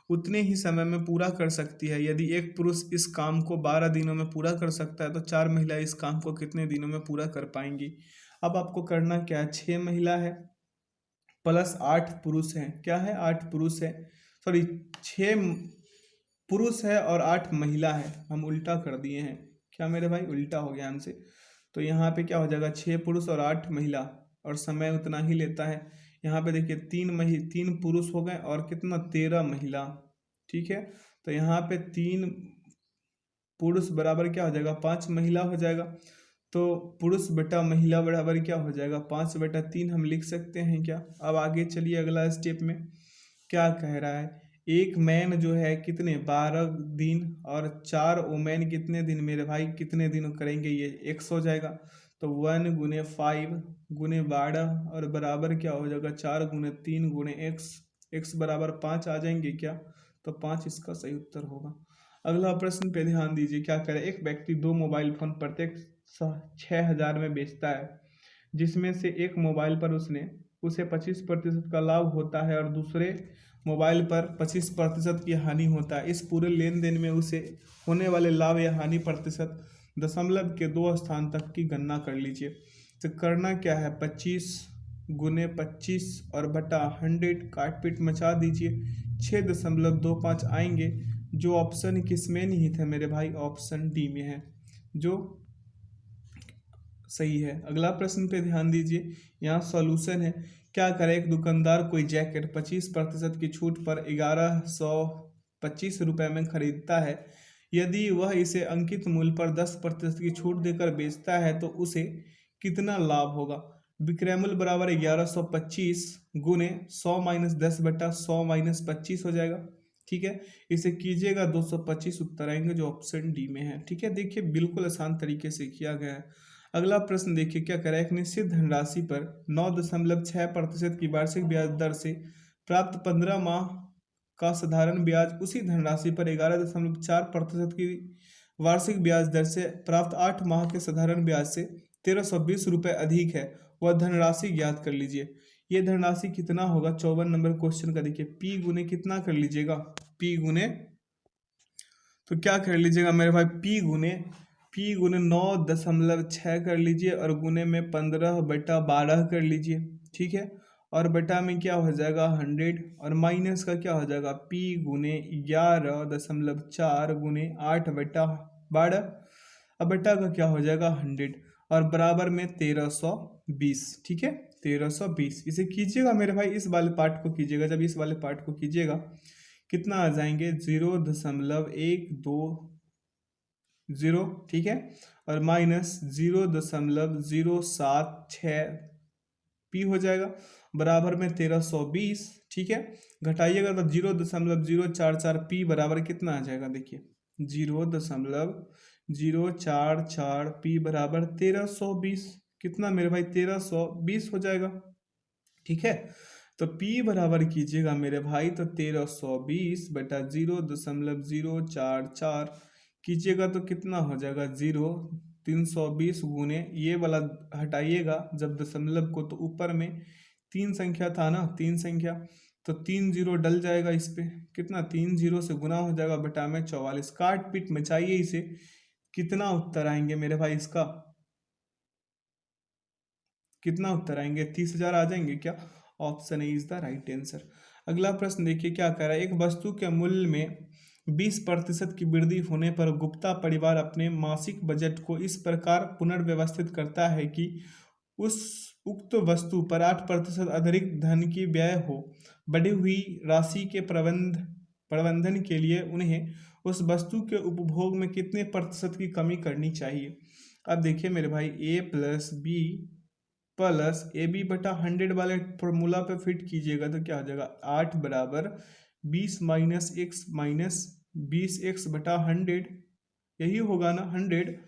उतने ही समय में पूरा कर सकती है। यदि एक पुरुष इस काम को 12 दिनों में पूरा कर सकता है तो 4 महिलाएं इस काम को कितने दिनों में पूरा कर पाएंगी? अब आपको करना क्या है? 6 महिला है प्लस 8 पुरुष हैं। क्या है? 8 पुरुष है, सॉरी 6 पुरुष है और 8 महिला है। हम उल्टा कर दिए हैं। क्या मेरे भाई? उल्टा हो गया हमसे। तो यहाँ पे क्या हो जाएगा, 6 पुरुष और 8 महिला, और समय उतना ही लेता है। यहाँ पे देखिए 3 पुरुष हो गए और कितना 13 महिला, ठीक है। तो यहाँ पे 3 पुरुष बराबर क्या हो जाएगा, 5 महिला हो जाएगा। तो पुरुष बटा महिला बराबर क्या हो जाएगा, 5/3 हम लिख सकते हैं क्या। अब आगे चलिए अगला स्टेप में क्या कह रहा है, एक मैन जो है कितने 12 दिन और 4 वोमेन कितने दिन मेरे भाई, कितने दिन करेंगे, ये x हो जाएगा। तो 1 गुने 5 गुने 12 और बराबर क्या हो जाएगा, 4 गुने 3 गुने x बराबर 5 आ जाएंगे क्या। तो 5 इसका सही उत्तर होगा। अगला प्रश्न पे ध्यान दीजिए, क्या करे, एक व्यक्ति 2 मोबाइल फोन प्रत्येक 6,000 में बेचता है, जिसमें से एक मोबाइल पर उसे 25% का लाभ होता है और दूसरे मोबाइल पर 25% की हानि होता है। इस पूरे लेन देन में उसे होने वाले लाभ या हानि प्रतिशत दशमलव के 2 स्थान तक की गणना कर लीजिए। तो करना क्या है, 25 गुने 25 और बटा 100 काट पीट मचा दीजिए, 6.25 आएंगे, जो ऑप्शन किसमें नहीं थे मेरे भाई, ऑप्शन डी में है, जो सही है। अगला प्रश्न पे ध्यान दीजिए, यहाँ सॉल्यूशन है। क्या करे, एक दुकानदार कोई जैकेट 25% की छूट पर 1125 रुपये में खरीदता है। यदि वह इसे अंकित मूल्य पर 10% की छूट देकर बेचता है तो उसे कितना लाभ होगा। विक्रय मूल्य बराबर 1125 गुने 100 माइनस 10/100 माइनस 25 हो जाएगा, ठीक है। इसे कीजिएगा 225 उत्तर आएंगे, जो ऑप्शन डी में है, ठीक है। देखिए बिल्कुल आसान तरीके से किया गया है। अगला प्रश्न देखिए क्या करें, एक निश्चित धनराशि पर 9.6% की वार्षिक ब्याज दर से प्राप्त 15 माह का साधारण ब्याज उसी धनराशि पर 11.4% की वार्षिक ब्याज दर से प्राप्त 8 माह के साधारण ब्याज से 1320 रुपये अधिक है, वह धनराशि ज्ञात कर लीजिए। ये धनराशि कितना होगा, 54 नंबर क्वेश्चन का देखिए, पी गुने कितना कर लीजिएगा, पी गुने, तो क्या कर लीजिएगा मेरे भाई, पी गुने 9.6 कर लीजिए और गुने में 15/12 कर लीजिए, ठीक है। और बटा में क्या हो जाएगा 100 और माइनस का क्या हो जाएगा, पी गुने 11.4 गुने 8/12, अब बटा का क्या हो जाएगा 100 और बराबर में 1320, ठीक है 1320। इसे कीजिएगा मेरे भाई, इस वाले पार्ट को कीजिएगा, जब इस वाले पार्ट को कीजिएगा कितना आ जाएंगे 0.120, ठीक है, और माइनस 0.076 पी हो जाएगा, बराबर में 1320, ठीक है। घटाइएगा तो 0.044 पी बराबर कितना आ जाएगा, देखिए 0.044 पी बराबर 1320, कितना मेरे भाई 1320 हो जाएगा, ठीक है। तो P बराबर कीजिएगा मेरे भाई, तो 1320 बटा 0.044 कीजिएगा तो कितना हो जाएगा 320 गुने, ये वाला हटाइएगा जब दशमलव को, तो ऊपर में 3 संख्या था ना, 3 संख्या, तो 3 0 डल जाएगा इस पे, कितना 3 0 से गुना हो जाएगा, बटा में 44, काट पीट मचाइए इसे, कितना उत्तर आएंगे मेरे भाई, इसका कितना उत्तर आएंगे, 30,000 आ जाएंगे क्या, option A is the right answer. अगला प्रश्न देखिए क्या कह रहा है, एक वस्तु के मूल्य में 20% की वृद्धि होने पर गुप्ता परिवार अपने मासिक बजट को इस प्रकार पुनर्व्यवस्थित करता है कि उस उक्त वस्तु पर 8% अतिरिक्त धन की व्यय हो। बढ़ी हुई राशि के प्रबंधन के लिए उन्हें उस वस्तु के उपभोग में कितने प्रतिशत की कमी करनी चाहिए। अब देखिए मेरे भाई, a plus B plus AB/100 वाले फॉर्मूला पे फिट कीजिएगा तो क्या हो जाएगा, 8 बराबर 20 माइनस एक्स माइनस 20x/100, यही होगा ना 100।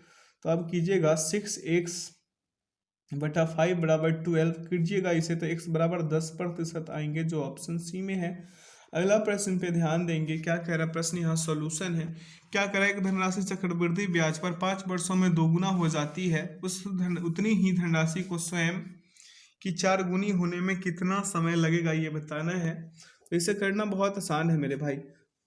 तो अब कीजिएगा 6x/5 बराबर 12 कीजिएगा इसे, तो x बराबर 10% आएंगे, जो ऑप्शन सी में है। अगला प्रश्न पे ध्यान देंगे, क्या कह रहा है प्रश्न, यहाँ सॉल्यूशन है। क्या कह रहा है, एक धनराशि चक्रवृद्धि ब्याज पर 5 वर्षों में दोगुना हो जाती है, उतनी ही धनराशि को स्वयं की 4 गुनी होने में कितना समय लगेगा, ये बताना है। तो इसे करना बहुत आसान है मेरे भाई,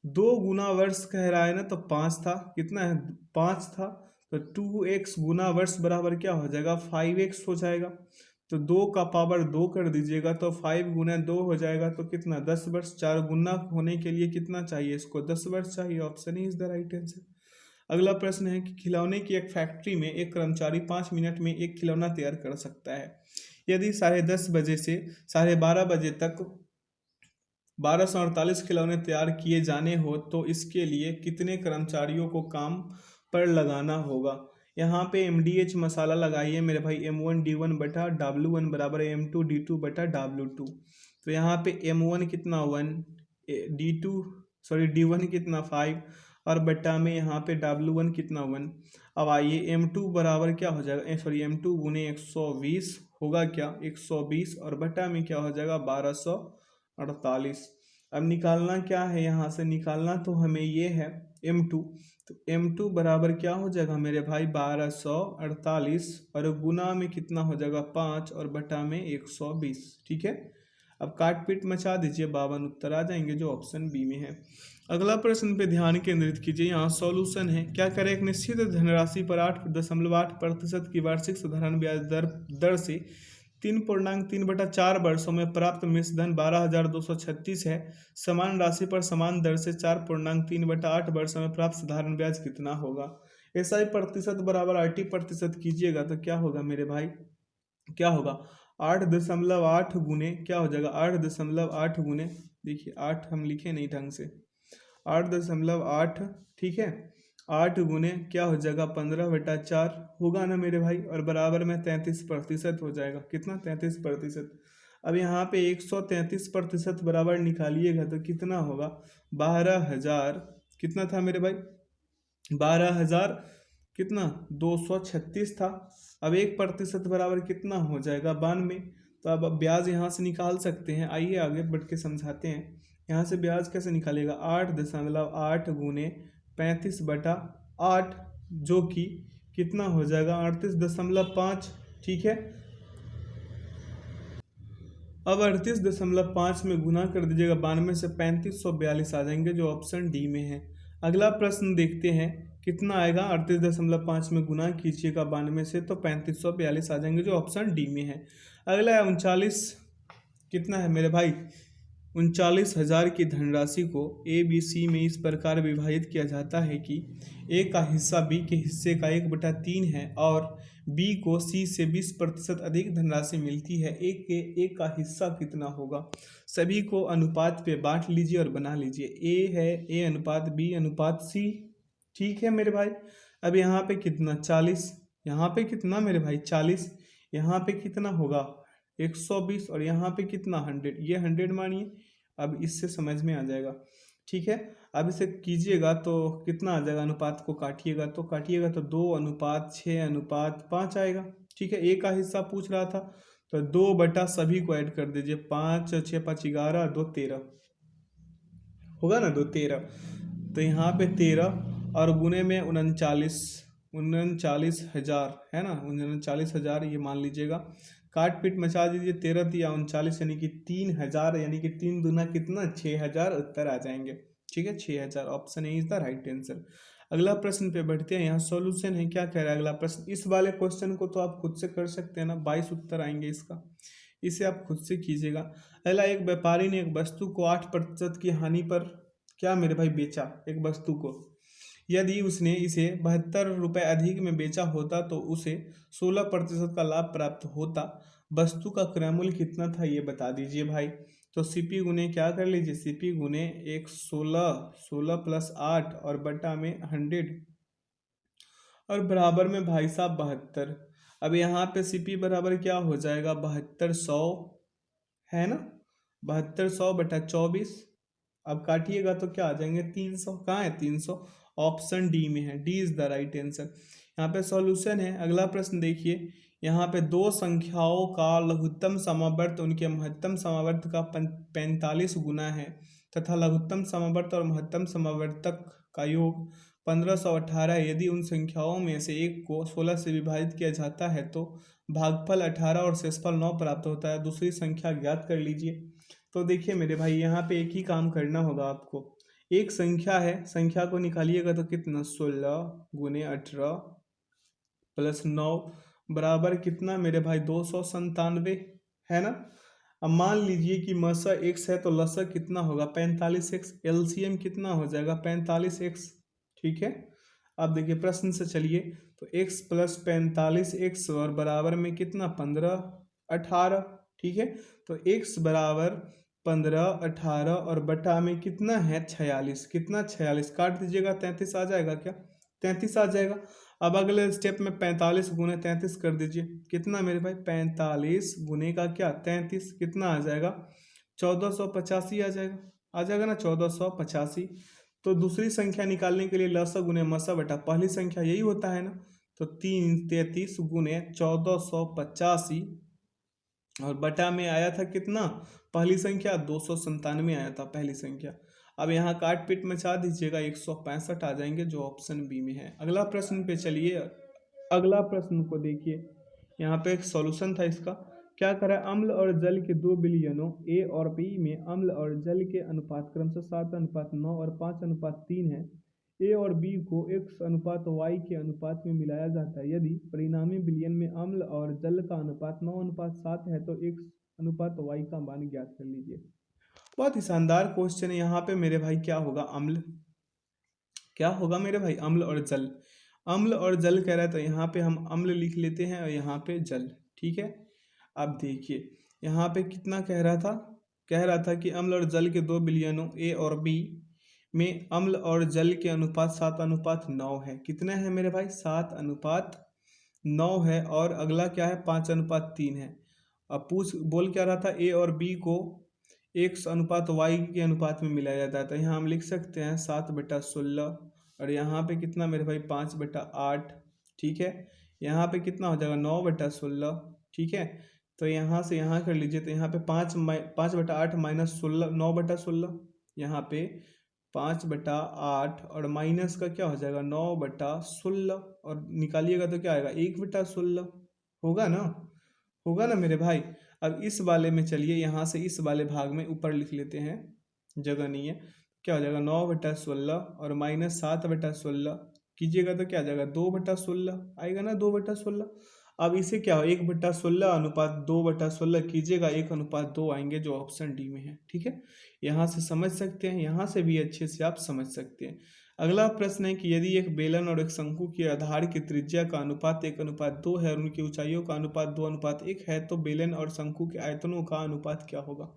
2 गुना वर्ष कह रहा है ना, तो 5 था, कितना है 5 था, तो 2x गुना वर्ष बराबर क्या हो जाएगा 5x हो जाएगा। तो 2 का पावर 2 कर दीजिएगा तो 5 गुना 2 हो जाएगा, तो कितना 10 वर्ष, 4 गुना होने के लिए कितना चाहिए इसको 10 वर्ष चाहिए, option he is the right answer. अगला प्रश्न है कि खिलौने की एक फैक्ट्री में एक कर्मचारी 5 मिनट में एक खिलौना तैयार कर सकता है। यदि 10:30 बजे से 12:30 बजे तक 1248 खिलौने तैयार किए जाने हो तो इसके लिए कितने कर्मचारियों को काम पर लगाना होगा। यहाँ पे MDH मसाला लगाइए मेरे भाई, M1D1/W1 बराबर M2D2/W2। तो यहाँ पे M1 कितना 1, D2 सॉरी D1 कितना 5 और बट्टा में यहाँ पे W1 कितना 1। अब आइए M2 बराबर क्या हो जाएगा, सॉरी M2 गुने 120 होगा क्या 120 और बट्टा में क्या हो जाएगा 1248। अब निकालना क्या है, यहाँ से निकालना तो हमें ये है M2। तो M2 बराबर क्या हो जाएगा मेरे भाई 1248 और गुना में कितना हो जाएगा 5 और बटा में 120। ठीक है, अब काट पीट मचा दीजिए, 52 उत्तर आ जाएंगे जो ऑप्शन बी में है। अगला प्रश्न पे ध्यान केंद्रित कीजिए, यहाँ सॉल्यूशन है। क्या करें, एक निश्चित धनराशि पर 8.8% की वार्षिक साधारण ब्याज दर से 3.3/4 वर्षों में प्राप्त मिश्रधन 12,236 है। समान राशि पर समान दर से 4.3/8 वर्षों में प्राप्त साधारण ब्याज कितना होगा। SI प्रतिशत बराबर RT प्रतिशत कीजिएगा तो क्या होगा मेरे भाई, क्या होगा 8.8 गुने क्या हो जाएगा 8.8 गुने, देखिए 8 हम लिखे नहीं ढंग से, 8.8 ठीक है, 8 गुने क्या हो जाएगा 15/4 होगा ना मेरे भाई, और बराबर में 33% हो जाएगा। कितना 33%। अब यहाँ पे 133% बराबर निकालिएगा तो कितना होगा 12,000, कितना था मेरे भाई 12,000 कितना 236 था। अब 1% बराबर कितना हो जाएगा 92। तो अब ब्याज यहाँ से निकाल सकते हैं, आइए आगे बढ़ के समझाते हैं। यहाँ से ब्याज कैसे निकालेगा 8.8 गुने 35/8 जो कि कितना हो जाएगा 38.5। ठीक है, अब 38.5 में गुना कर दीजिएगा 92 से 3542 आ जाएंगे जो ऑप्शन डी में है। अगला प्रश्न देखते हैं कितना आएगा, 38.5 में गुना कीजिएगा 92 से तो 3542 आ जाएंगे जो ऑप्शन डी में है। अगला है 39, कितना है मेरे भाई 39,000 की धनराशि को ABC में इस प्रकार विभाजित किया जाता है कि A का हिस्सा B के हिस्से का 1/3 है और B को C से 20% अधिक धनराशि मिलती है। A का हिस्सा कितना होगा। सभी को अनुपात पे बांट लीजिए और बना लीजिए। A है A अनुपात B अनुपात C। ठीक है मेरे भाई, अब यहाँ पे कितना 40, यहाँ पे कितना मेरे भाई 40, यहाँ पे कितना होगा 120 और यहाँ पे कितना 100, ये 100 मानिए। अब इससे समझ में आ जाएगा। ठीक है, अब इसे कीजिएगा तो कितना आ जाएगा, अनुपात को काटिएगा तो 2:6:5 आएगा। ठीक है, A का हिस्सा पूछ रहा था तो 2 बटा सभी को ऐड कर दीजिए, 5 6 5 11 2 13 होगा ना 2 13। तो यहाँ पे 13 और गुने में 39,000 है ना, 39,000 ये मान लीजिएगा। काट पीट मचा दीजिए, 13 या 39 यानी कि 3,000 यानी कि 3 दूना कितना 6,000 उत्तर आ जाएंगे। ठीक है, 6,000 option A is the right answer. अगला प्रश्न पे बढ़ते हैं, यहाँ सॉल्यूशन है। क्या कह रहा है अगला प्रश्न, इस वाले क्वेश्चन को तो आप खुद से कर सकते हैं ना, 22 उत्तर आएंगे इसका, इसे आप खुद से कीजिएगा। अगला, एक व्यापारी ने एक वस्तु को 8% की हानि पर क्या मेरे भाई बेचा एक वस्तु को। यदि उसने इसे 72 रुपये अधिक में बेचा होता तो उसे 16% का लाभ प्राप्त होता। वस्तु का क्रय मूल्य कितना था ये बता दीजिए भाई। तो CP गुने क्या कर लीजिए, CP गुने 16 प्लस 8 और बटा में 100 और बराबर में भाई साहब 72। अब यहाँ पे CP बराबर क्या हो जाएगा 7200 है ना, 7200/24। अब काटिएगा तो क्या आ जाएंगे 300, कहाँ है 300, ऑप्शन डी में है, D is the right answer. यहाँ पे सॉल्यूशन है। अगला प्रश्न देखिए, यहाँ पे दो संख्याओं का लघुत्तम समावर्त उनके महत्तम समावर्त का 45 गुना है तथा लघुत्तम समावर्त और महत्तम समावर्तक का योग 1518 है। यदि उन संख्याओं में से एक को 16 से विभाजित किया जाता है तो भागफल 18 और शेषफल 9 प्राप्त होता है। दूसरी संख्या ज्ञात कर लीजिए। तो देखिए मेरे भाई, यहाँ पे एक ही काम करना होगा आपको। एक संख्या है, संख्या को निकालिएगा तो कितना 16 गुने 18 प्लस 9 बराबर कितना मेरे भाई 297 है ना। अब मान लीजिए कि मसा x है तो लसा कितना होगा 45x, LCM कितना हो जाएगा 45x। ठीक है, अब देखिए प्रश्न से चलिए, तो x प्लस 45x और बराबर में कितना 15 18, ठीक है। तो x बराबर 15 18 और बटा में कितना है 46, कितना 46 काट दीजिएगा 33 आ जाएगा क्या, 33 आ जाएगा। अब अगले स्टेप में 45 गुने 33 कर दीजिए, कितना मेरे भाई 45 गुने का क्या 33, कितना आ जाएगा 1485 आ जाएगा, आ जाएगा ना 1485। तो दूसरी संख्या निकालने के लिए लसा गुने मसा बटा पहली संख्या यही होता है ना, तो 3 33 गुने 1485 और बटा में आया था कितना पहली संख्या 297 आया था पहली संख्या। अब यहाँ काट पीट मचा दीजिएगा 165 आ जाएंगे जो ऑप्शन बी में है। अगला प्रश्न पे चलिए, अगला प्रश्न को देखिए, यहाँ पे एक सॉल्यूशन था इसका। क्या करा, अम्ल और जल के दो विलयनों ए और बी में अम्ल और जल के अनुपात क्रमशः 7:9 और 5:3 है। ए और बी को x अनुपात y के अनुपात में मिलाया जाता है। यदि परिणामी विलयन में अम्ल और जल का अनुपात 9:7 है तो x अनुपात y का मान ज्ञात कर लीजिए। बहुत ही शानदार क्वेश्चन है। यहाँ पे मेरे भाई क्या होगा, अम्ल, क्या होगा मेरे भाई अम्ल और जल, अम्ल और जल कह रहा है तो यहाँ पे हम अम्ल लिख लेते हैं और यहाँ पे जल, ठीक है। अब देखिए यहाँ पे कितना कह रहा था, कह रहा था कि अम्ल और जल के दो विलयनों ए और बी में अम्ल और जल के अनुपात 7:9 है। कितना है मेरे भाई 7:9 है, और अगला क्या है 5:3 है। अब पूछ बोल क्या रहा था, ए और बी को x अनुपात y के अनुपात में मिलाया जाता है। तो यहाँ हम लिख सकते हैं 7/16 और यहाँ पे कितना मेरे भाई 5/8, ठीक है। यहाँ पे कितना हो जाएगा 9/16, ठीक है। तो यहाँ से यहाँ कर लीजिए, तो यहाँ पे 5/8 माइनस 16 9/16, यहाँ पे 5/8 और माइनस का क्या हो जाएगा 9/16 और निकालिएगा तो क्या आएगा 1/16, होगा ना, होगा ना मेरे भाई। अब इस वाले में चलिए, यहाँ से इस वाले भाग में ऊपर लिख लेते हैं, जगह नहीं है, क्या हो जाएगा 9/16 और माइनस 7/16 कीजिएगा तो क्या आ जाएगा 2/16 आएगा ना, 2/16। अब इसे क्या हो 1/16 अनुपात 2/16 कीजिएगा 1:2 आएंगे जो ऑप्शन डी में है, ठीक है। यहाँ से समझ सकते हैं, यहाँ से भी अच्छे से आप समझ सकते हैं। अगला प्रश्न है कि यदि एक बेलन और एक शंकु के आधार की त्रिज्या का अनुपात 1:2 है और उनकी ऊंचाइयों का अनुपात 2:1 है तो बेलन और शंकु के आयतनों का अनुपात क्या होगा।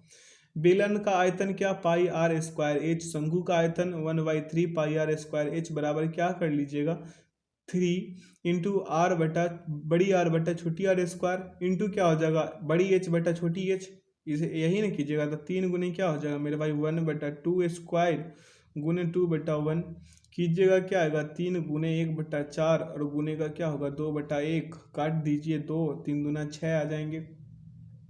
बेलन का आयतन क्या πr²h, शंकु का आयतन 1/3 πr²h बराबर क्या कर लीजिएगा 3 × r बड़ी आर बटा छोटी आर स्क्वायर इंटू क्या हो जाएगा बड़ी एच बटा छोटी एच, इसे यही ना कीजिएगा तो 3 गुने क्या हो जाएगा मेरे भाई 1/2² गुने 2/1 कीजिएगा क्या आएगा 3 गुने 1/4 और गुने का क्या होगा 2/1, काट दीजिए 2 3 दूना 6 आ जाएंगे,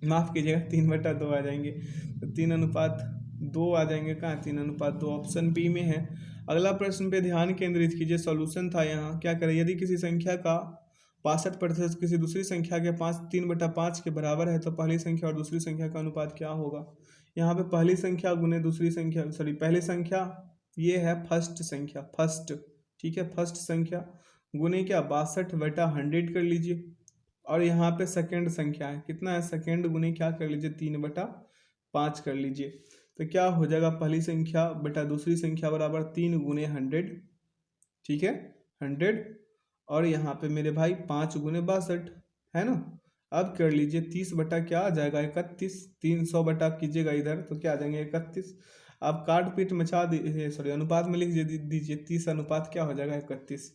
माफ कीजिएगा 3/2 आ जाएंगे, तो 3:2 आ जाएंगे, कहाँ 3:2 ऑप्शन बी में है। अगला प्रश्न पे ध्यान केंद्रित कीजिए, सॉल्यूशन था यहाँ। क्या करें, यदि किसी संख्या का 62% किसी दूसरी संख्या के 3/5 के बराबर है तो पहली संख्या और दूसरी संख्या का अनुपात क्या होगा। यहाँ पे पहली संख्या गुने दूसरी संख्या, सॉरी पहली संख्या ये है फर्स्ट संख्या, फर्स्ट, ठीक है, फर्स्ट संख्या गुने क्या 62/100 कर लीजिए, और यहाँ पे सेकेंड संख्या है, कितना है सेकेंड गुने क्या कर लीजिए 3/5 कर लीजिए, तो क्या हो जाएगा पहली संख्या बटा दूसरी संख्या बराबर 3 गुने 100, ठीक है 100, और यहाँ पे मेरे भाई 5 गुने 62 है ना। अब कर लीजिए 30 बटा क्या आ जाएगा 31, 300 बटा कीजिएगा इधर तो क्या आ जाएंगे 31। अब काट पीट मचा दीजिए, सॉरी अनुपात में लिख दीजिए 30 अनुपात क्या हो जाएगा 31,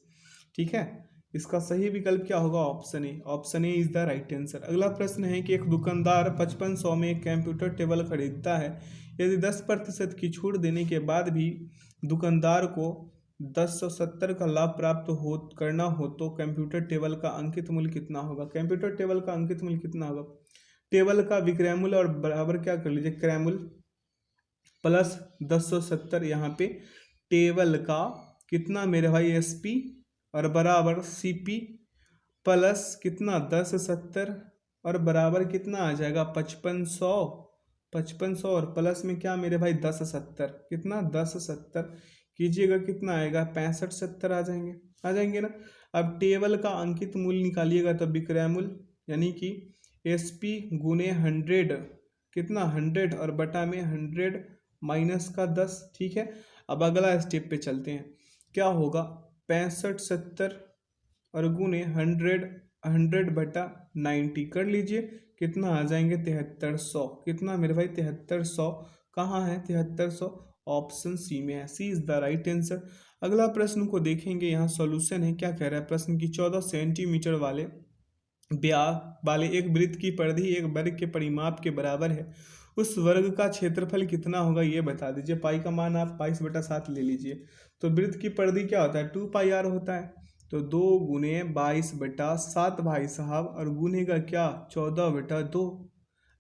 ठीक है। इसका सही विकल्प क्या होगा option A, option A is the right answer. अगला प्रश्न है कि एक दुकानदार 5500 में एक कंप्यूटर टेबल खरीदता है। यदि 10% की छूट देने के बाद भी दुकानदार को 1070 का लाभ प्राप्त हो करना हो तो कंप्यूटर टेबल का अंकित मूल्य कितना होगा। कंप्यूटर टेबल का अंकित मूल्य कितना होगा, टेबल का विक्रय मूल्य और बराबर क्या कर लीजिए क्रय मूल्य प्लस 1070, यहाँ पे टेबल का कितना मेरे भाई एसपी और बराबर सीपी प्लस कितना 1070 और बराबर कितना आ जाएगा 5500 और प्लस में क्या मेरे भाई 1070, कितना 1070 कीजिएगा कितना आएगा 6570 आ जाएंगे ना। अब टेबल का अंकित मूल्य निकालिएगा तो विक्रय मूल्य यानी कि एसपी गुने 100 कितना 100 और बटा में 100 माइनस का 10, ठीक है। अब अगला स्टेप पे चलते हैं, क्या होगा 65 70 और गुने 100 कर लीजिए, कितना आ जाएंगे 7300। कितना मेरे भाई 7300। कहाँ है 7300? ऑप्शन सी में है, सी इज द राइट आंसर। अगला प्रश्न को देखेंगे, यहाँ सॉल्यूशन है। क्या कह रहा है प्रश्न की? 14 सेंटीमीटर वाले व्यास वाले एक वृत्त की परिधि एक वर्ग के परिमाप के बराबर है, उस वर्ग का क्षेत्रफल कितना होगा ये बता दीजिए। पाई का मान आप 22/7 ले लीजिए। तो वृत्त की परिधि क्या होता है? 2 पाई r होता है। तो 2 × 22/7 भाई साहब, और गुने का क्या 14/2।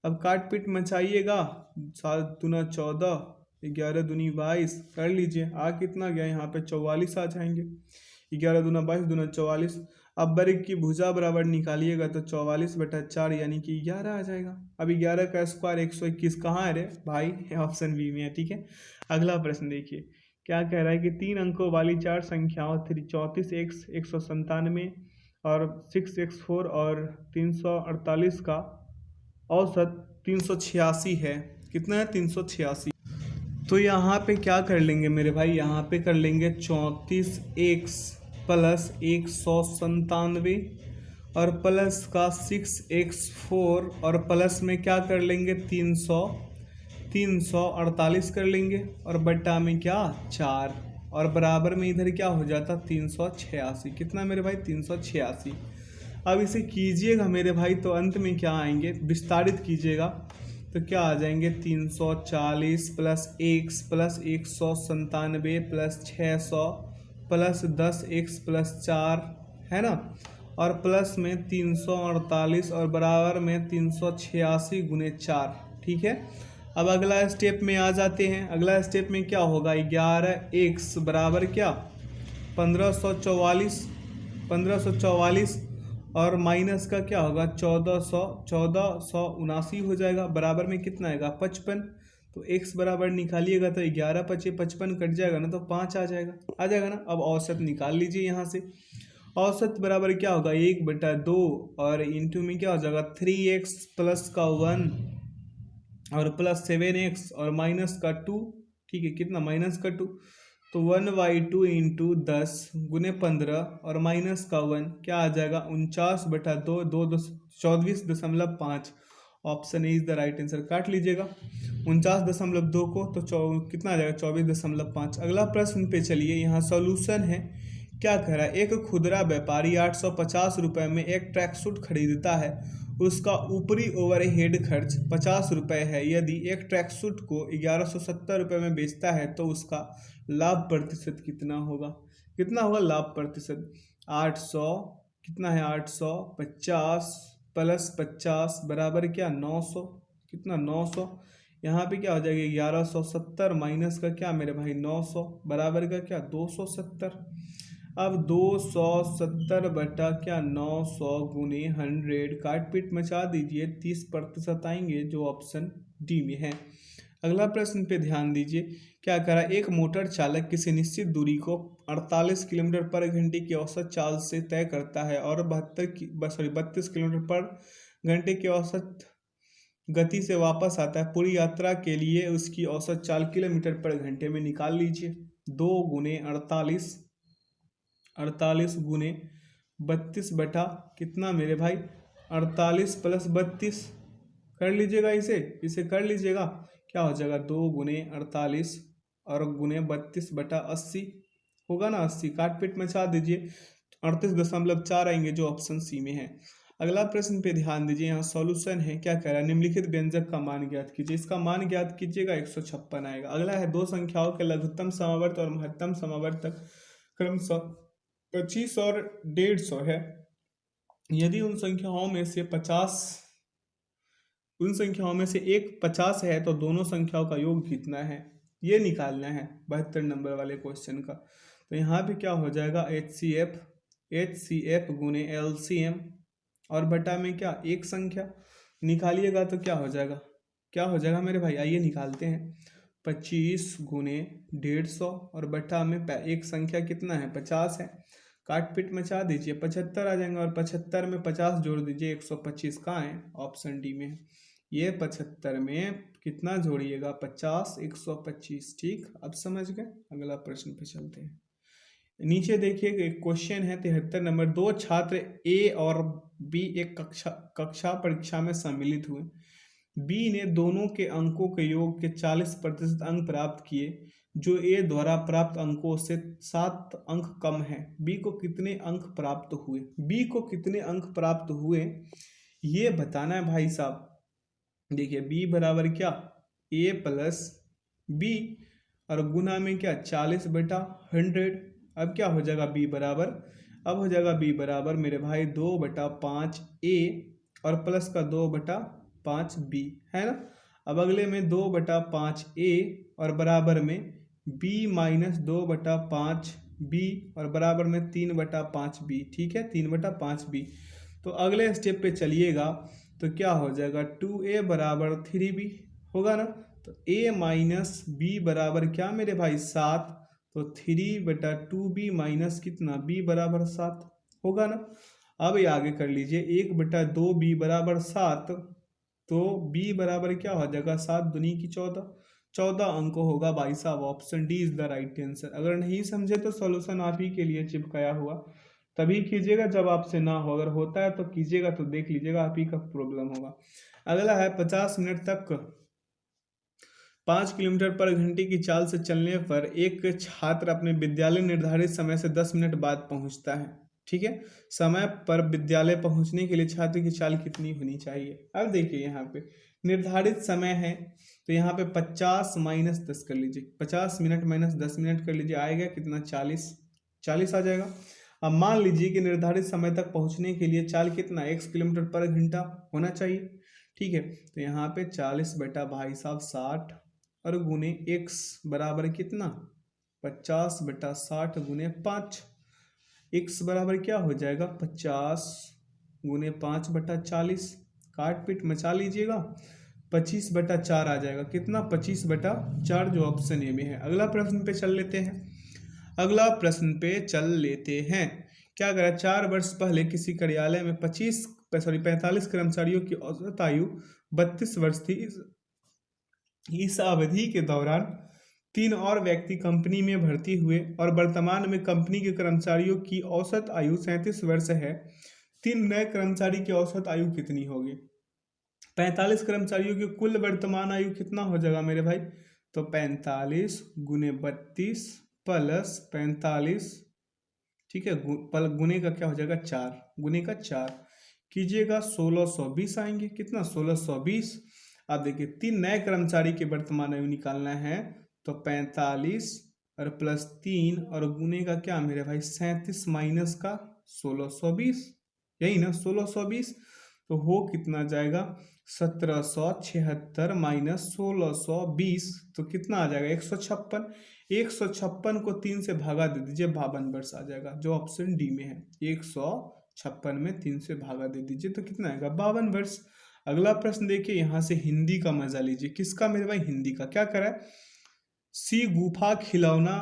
अब काट पीट मचाइएगा। 7 × 2 = 14, 11 × 2 = 22 कर लीजिए। आ कितना गया यहाँ पे? 44 आ जाएंगे। 11 × 2 = 22, 2 × 44। अब वर्ग की भुजा बराबर निकालिएगा तो 44/4 यानी कि 11 आ जाएगा। अब 11 का स्क्वायर 121 कहाँ है रे भाई? ऑप्शन बी में है। ठीक है, अगला प्रश्न देखिए। क्या कह रहा है कि 3 अंकों वाली 4 संख्याओं 34x 197 और 6x4 और 348 का औसत 386 है। कितना है? 386। तो यहाँ पे क्या कर लेंगे मेरे भाई? यहाँ पे कर लेंगे 34x प्लस 197 और प्लस का 6x4 और प्लस में क्या कर लेंगे 348 कर लेंगे और बट्टा में क्या 4 और बराबर में इधर क्या हो जाता 386। कितना मेरे भाई? 386। अब इसे कीजिएगा मेरे भाई तो अंत में क्या आएंगे? विस्तारित कीजिएगा तो क्या आ जाएंगे? 340 plus x plus 197 plus 600 plus 10x plus 4 है ना, और प्लस में 348 और बराबर में 386 गुने 4। ठीक है, अब अगला स्टेप में आ जाते हैं। अगला स्टेप में क्या होगा? 11x बराबर क्या 1544 और माइनस का क्या होगा 1479 हो जाएगा। बराबर में कितना आएगा 55। तो x बराबर निकालिएगा तो 11 × 5 = 55 कट जाएगा ना, तो 5 आ जाएगा ना। अब औसत निकाल लीजिए यहाँ से। औसत बराबर क्या होगा 1/2 और इंटू में क्या हो जाएगा 3x प्लस का 1 और प्लस 7x और माइनस का 2। ठीक है, कितना माइनस का 2, तो 1/2 इंटू 10 गुने 15 और माइनस का 1 क्या आ जाएगा 49/2 24.5। Option A is the right answer. काट लीजिएगा 49.2 को तो कितना आ जाएगा 24.5। अगला प्रश्न पे चलिए, यहाँ सॉल्यूशन है। क्या कह रहा है? एक खुदरा व्यापारी 850 रुपये में एक ट्रैक सूट खरीदता है, उसका ऊपरी ओवरहेड खर्च 50 रुपये है। यदि एक ट्रैक सूट को 1170 रुपये में बेचता है तो उसका लाभ प्रतिशत कितना होगा? कितना होगा लाभ प्रतिशत? 800 कितना है 850 प्लस 50 बराबर क्या 900। कितना 900। यहाँ पे क्या हो जाएगा 1170 माइनस का क्या मेरे भाई 900 बराबर का क्या 270। अब 270 बटा क्या 900 गुने 100 काट पीट मचा दीजिए 30% आएंगे जो ऑप्शन डी में है। अगला प्रश्न पे ध्यान दीजिए। क्या करा? एक मोटर चालक किसी निश्चित दूरी को 48 किलोमीटर पर घंटे की औसत चाल से तय करता है और 32 किलोमीटर पर घंटे की औसत गति से वापस आता है। पूरी यात्रा के लिए उसकी औसत चाल किलोमीटर पर घंटे में निकाल लीजिए। 2 गुने 48 गुने 32 बटा कितना मेरे भाई 48 प्लस 32 कर लीजिएगा। इसे कर लीजिएगा, क्या हो जाएगा 2 गुने 48 और गुने 32/80 होगा ना 80। काट पीट मचा दीजिए 38.4 आएंगे जो ऑप्शन सी में है। अगला प्रश्न पे ध्यान दीजिए, यहाँ सॉल्यूशन है। क्या कह रहा है? निम्नलिखित व्यंजक का मान ज्ञात कीजिए। इसका मान ज्ञात कीजिएगा 156 आएगा। अगला है दो संख्याओं के लघुत्तम समावर्त और महत्तम समावर्तक क्रमशः 25 और 150 है। यदि उन संख्याओं में से एक 50 है तो दोनों संख्याओं का योग कितना है ये निकालना है 72 नंबर वाले क्वेश्चन का। तो यहाँ पे क्या हो जाएगा HCF गुने LCM और बटा में क्या एक संख्या निकालिएगा तो क्या हो जाएगा मेरे भाई? आइए निकालते हैं। 25 गुने 150 और बटा में एक संख्या कितना है 50 है। काट पीट मचा दीजिए 75 आ जाएंगे और 75 में 50 जोड़ दीजिए 125 कहाँ है? ऑप्शन डी में है। ये 75 में कितना जोड़िएगा 50 125। ठीक, अब समझ गए। अगला प्रश्न पे चलते हैं। नीचे देखिए एक क्वेश्चन है 73 नंबर, दो छात्र ए और बी एक कक्षा परीक्षा में सम्मिलित हुए। बी ने दोनों के अंकों के योग के 40% अंक प्राप्त किए, जो ए द्वारा प्राप्त अंकों से 7 अंक कम है। बी को कितने अंक प्राप्त हुए? बी को कितने अंक प्राप्त हुए ये बताना है भाई साहब। देखिए बी बराबर क्या, ए प्लस बी और गुना में क्या 40/100। अब क्या हो जाएगा बी बराबर, अब हो जाएगा बी बराबर मेरे भाई 2/5 ए और प्लस का 2/5 बी, है ना। अब अगले में 2/5 ए और बराबर में बी माइनस 2/5 बी और बराबर में 3/5 बी, ठीक है 3/5 बी। तो अगले स्टेप पे चलिएगा तो क्या हो जाएगा 2a बराबर 3b होगा ना। तो a माइनस बी बराबर क्या मेरे भाई 7, तो 3/2b माइनस कितना b बराबर 7 होगा ना। अब ये आगे कर लीजिए 1/2b बराबर 7, तो b बराबर क्या हो जाएगा 7 दूनी की 14 अंक होगा भाई साहब। Option D is the right answer. अगर नहीं समझे तो सॉल्यूशन आप ही के लिए चिपकाया हुआ, तभी कीजिएगा जब आपसे ना हो, अगर होता है तो कीजिएगा, तो देख लीजिएगा आप ही का प्रॉब्लम होगा। अगला है 50 मिनट तक 5 किलोमीटर पर घंटे की चाल से चलने पर एक छात्र अपने विद्यालय निर्धारित समय से 10 मिनट बाद पहुंचता है, ठीक है। समय पर विद्यालय पहुंचने के लिए छात्र की चाल कितनी होनी चाहिए? अब देखिए यहाँ पे निर्धारित समय है, तो यहाँ पे 50 माइनस 10 कर लीजिए, 50 मिनट माइनस 10 मिनट कर लीजिए, आएगा कितना 40 आ जाएगा। अब मान लीजिए कि निर्धारित समय तक पहुंचने के लिए चाल कितना 1 किलोमीटर पर घंटा होना चाहिए, ठीक है। तो यहाँ पे 40 बटा भाई साहब 60 और गुने x बराबर कितना 50/60 गुने 5, x बराबर क्या हो जाएगा 50 गुने 5/40, काट पीट मचा लीजिएगा, 25/4 आ जाएगा, कितना 25/4, जो ऑप्शन ए में है। अगला प्रश्न पे चल लेते हैं, अगला प्रश्न पे चल लेते हैं। क्या करें, 4 वर्ष पहले किसी कार्यालय में 45 कर्मचारियों की औसत आयु 32 वर्ष थी। इस अवधि के दौरान 3 और व्यक्ति कंपनी में भर्ती हुए और वर्तमान में कंपनी के कर्मचारियों की औसत आयु 37 वर्ष है। 3 नए कर्मचारी की औसत आयु कितनी होगी? 45 कर्मचारियों की कुल वर्तमान आयु कितना हो जाएगा मेरे भाई, तो 45 गुने 32 प्लस 45, ठीक है, गुने का क्या हो जाएगा 4, गुने का 4 कीजिएगा 1620 आएंगे, कितना 1620। अब देखिए 3 नए कर्मचारी के वर्तमान आयु निकालना है, तो 45 और प्लस 3 और गुने का क्या मेरे भाई 37 माइनस का 1620, यही ना 1620। तो हो कितना जाएगा 1776 माइनस 1620, तो कितना आ जाएगा 156। 156 को 3 से भागा दे दीजिए, 52 वर्ष आ जाएगा, जो ऑप्शन डी में है। 156 में 3 से भागा दे दीजिए तो कितना आएगा 52 वर्ष। अगला प्रश्न देखिए, यहाँ से हिंदी का मजा लीजिए। किसका मेरे भाई, हिंदी का। क्या करा है, सी गुफा खिलौना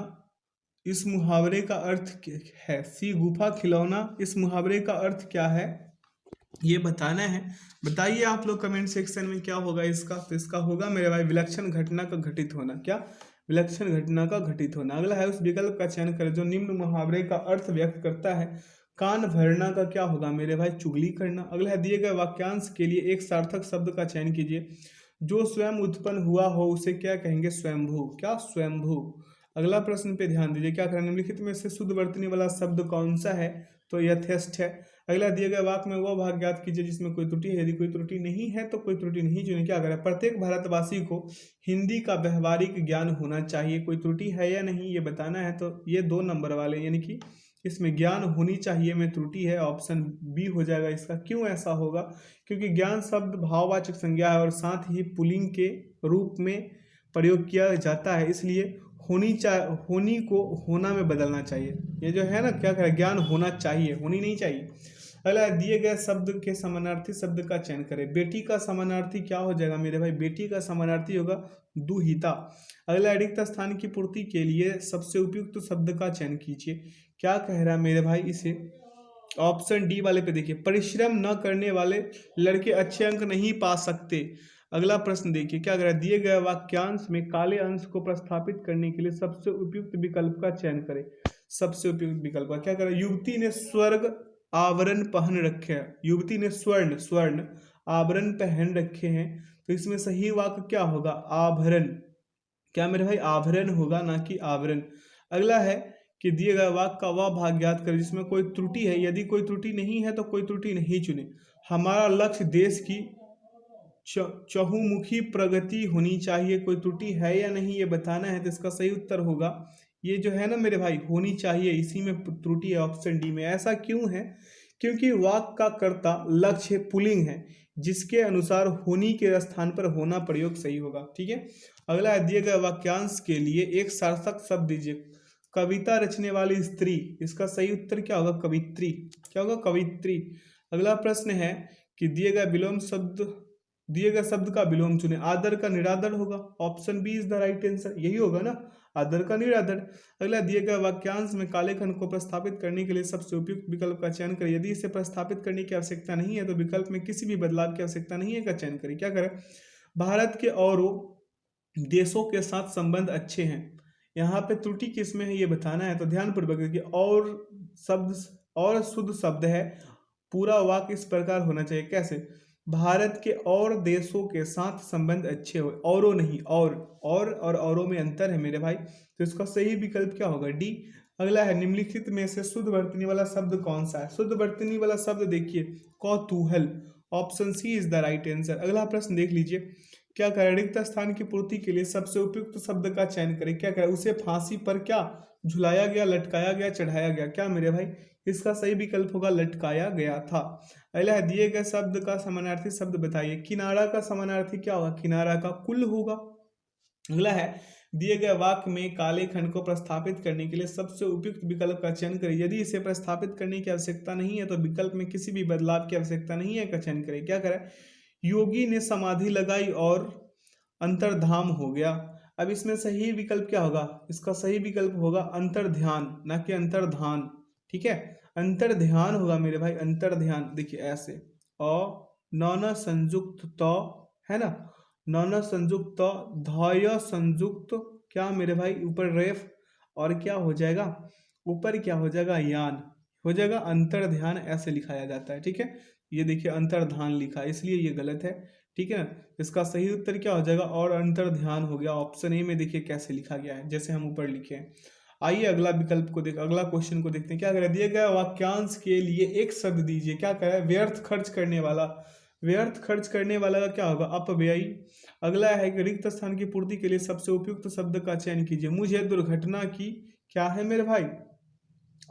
इस मुहावरे का अर्थ है। सी गुफा खिलौना इस मुहावरे का अर्थ क्या है ये बताना है। बताइए आप लोग कमेंट सेक्शन में क्या होगा इसका। तो इसका होगा मेरे भाई विलक्षण घटना का घटित होना। क्या, विलक्षण घटना का घटित होना। अगला है उस विकल्प का चयन करें जो निम्न मुहावरे का अर्थ व्यक्त करता है। कान भरना का क्या होगा मेरे भाई, चुगली करना। अगला है दिए गए वाक्यांश के लिए एक सार्थक शब्द का चयन कीजिए। जो स्वयं उत्पन्न हुआ हो उसे क्या कहेंगे, स्वयंभू। क्या, स्वयंभू। अगला प्रश्न पे ध्यान दीजिए, क्या करें, निम्नलिखित में से शुद्ध वर्तनी वाला शब्द कौन सा है, तो यथेष्ट है। अगला दिए गए वाक्य में वो भाग ज्ञात कीजिए जिसमें कोई त्रुटि है। यदि कोई त्रुटि नहीं है तो कोई त्रुटि नहीं चुने। क्या करें, प्रत्येक भारतवासी को हिंदी का व्यवहारिक ज्ञान होना चाहिए। कोई त्रुटि है या नहीं ये बताना है। तो ये 2 नंबर वाले यानी कि इसमें ज्ञान होनी चाहिए में त्रुटि है, ऑप्शन बी हो जाएगा इसका। क्यों ऐसा होगा, क्योंकि ज्ञान शब्द भाववाचक संज्ञा है और साथ ही पुल्लिंग के रूप में प्रयोग किया जाता है, इसलिए होनी को होना में बदलना चाहिए। ये जो है ना, क्या करें, ज्ञान होना चाहिए, होनी नहीं चाहिए। अगला दिए गए शब्द के समानार्थी शब्द का चयन करें। बेटी का समानार्थी क्या हो जाएगा मेरे भाई, बेटी का समानार्थी होगा दुहिता। अगला रिक्त स्थान की पूर्ति के लिए सबसे उपयुक्त शब्द का चयन कीजिए। क्या कह रहा है मेरे भाई इसे, ऑप्शन डी वाले पे देखिए, परिश्रम न करने वाले लड़के अच्छे अंक नहीं पा सकते। अगला प्रश्न देखिए, क्या करें, दिए गए वाक्यांश में काले अंश को प्रतिस्थापित करने के लिए सबसे उपयुक्त विकल्प का चयन करें। सबसे उपयुक्त विकल्प क्या करें, युवती ने स्वर्ग आवरण पहन रखे हैं, युवती ने स्वर्ण स्वर्ण आवरण पहन रखे हैं, तो इसमें सही वाक्य क्या होगा, आभरण। क्या मेरे भाई, आभरण होगा, ना कि आवरण। अगला है कि दिए गए वाक्य का वह भाग ज्ञात करें जिसमें कोई त्रुटि है, यदि कोई त्रुटि नहीं है तो कोई त्रुटि नहीं चुने। हमारा लक्ष्य देश की चहुमुखी प्रगति होनी चाहिए, कोई त्रुटि है या नहीं ये बताना है, तो इसका सही उत्तर होगा ये जो है ना मेरे भाई, होनी चाहिए, इसी में त्रुटि है ऑप्शन डी में। ऐसा क्यों है, क्योंकि वाक्य का कर्ता लक्ष्य पुल्लिंग है, जिसके अनुसार होनी के स्थान पर होना प्रयोग सही होगा। ठीक है, अगला है दिए गए वाक्यांश के लिए एक सार्थक शब्द दीजिए। कविता रचने वाली स्त्री, इसका सही उत्तर क्या होगा, कवित्री। क्या होगा, कवित्री। अगला प्रश्न है कि दिए गए शब्द का विलोम चुने। आदर का निरादर होगा, option B is the right answer, यही होगा ना, आदर का निरादर। अगला, दिए गए वाक्यांश में काले खंड को प्रस्थापित करने के लिए सबसे उपयुक्त विकल्प का चयन करें। यदि इसे प्रस्थापित करने की आवश्यकता नहीं है तो विकल्प में किसी भी बदलाव की आवश्यकता नहीं है का चयन करें। क्या करें, भारत के और देशों के साथ संबंध अच्छे हैं। यहाँ पे त्रुटि किसमें है ये बताना है, तो ध्यानपूर्वक देखिए। और शब्द और शुद्ध शब्द है, पूरा वाक्य इस प्रकार होना चाहिए। कैसे, भारत के और देशों के साथ संबंध अच्छे हो, औरों नहीं, और औरों में अंतर है मेरे भाई, तो इसका सही विकल्प क्या होगा, डी। अगला है निम्नलिखित में से शुद्ध वर्तनी वाला शब्द कौन सा है। शुद्ध वर्तनी वाला शब्द देखिए, कौतूहल, option C is the right answer. अगला प्रश्न देख लीजिए, क्या करें, रिक्त स्थान की पूर्ति के लिए सबसे उपयुक्त शब्द का चयन करें। क्या करें, उसे फांसी पर क्या झुलाया गया, लटकाया गया, चढ़ाया गया। क्या मेरे भाई, इसका सही विकल्प होगा लटकाया गया था। अगला है दिए गए शब्द का समानार्थी शब्द बताइए। किनारा का समानार्थी क्या होगा, किनारा का कुल होगा। अगला है दिए गए वाक्य में काले खंड को प्रस्थापित करने के लिए सबसे उपयुक्त विकल्प का चयन करें। यदि इसे प्रस्थापित करने की आवश्यकता नहीं है तो विकल्प में किसी भी बदलाव की आवश्यकता नहीं है का चयन करें। क्या करें, योगी ने समाधि लगाई और अंतर्धाम हो गया। अब इसमें सही विकल्प क्या होगा, इसका सही विकल्प होगा अंतर्ध्यान, ना कि अंतर्धान। ठीक है, अंतर्ध्यान होगा मेरे भाई, अंतर्ध्यान। देखिए ऐसे, न संयुक्त त, है ना, न संयुक्त धय संयुक्त, क्या मेरे भाई, ऊपर रेफ, और क्या हो जाएगा, ऊपर क्या हो जाएगा, यान हो जाएगा, अंतर्ध्यान ऐसे लिखाया जाता है। ठीक है, ये देखिए अंतर्धान लिखा है, इसलिए ये गलत है। ठीक है ना, इसका सही उत्तर क्या हो जाएगा, और अंतर्ध्यान हो गया। ऑप्शन ए में देखिए कैसे लिखा गया है, जैसे हम ऊपर लिखे हैं। आइए अगला विकल्प को अगला क्वेश्चन को देखते हैं। क्या करें, दिए गए वाक्यांश के लिए एक शब्द दीजिए। क्या करें, व्यर्थ खर्च करने वाला। व्यर्थ खर्च करने वाला का क्या होगा, अपव्ययी। अगला है कि रिक्त स्थान की पूर्ति के लिए सबसे उपयुक्त शब्द का चयन कीजिए। मुझे दुर्घटना की क्या है मेरे भाई,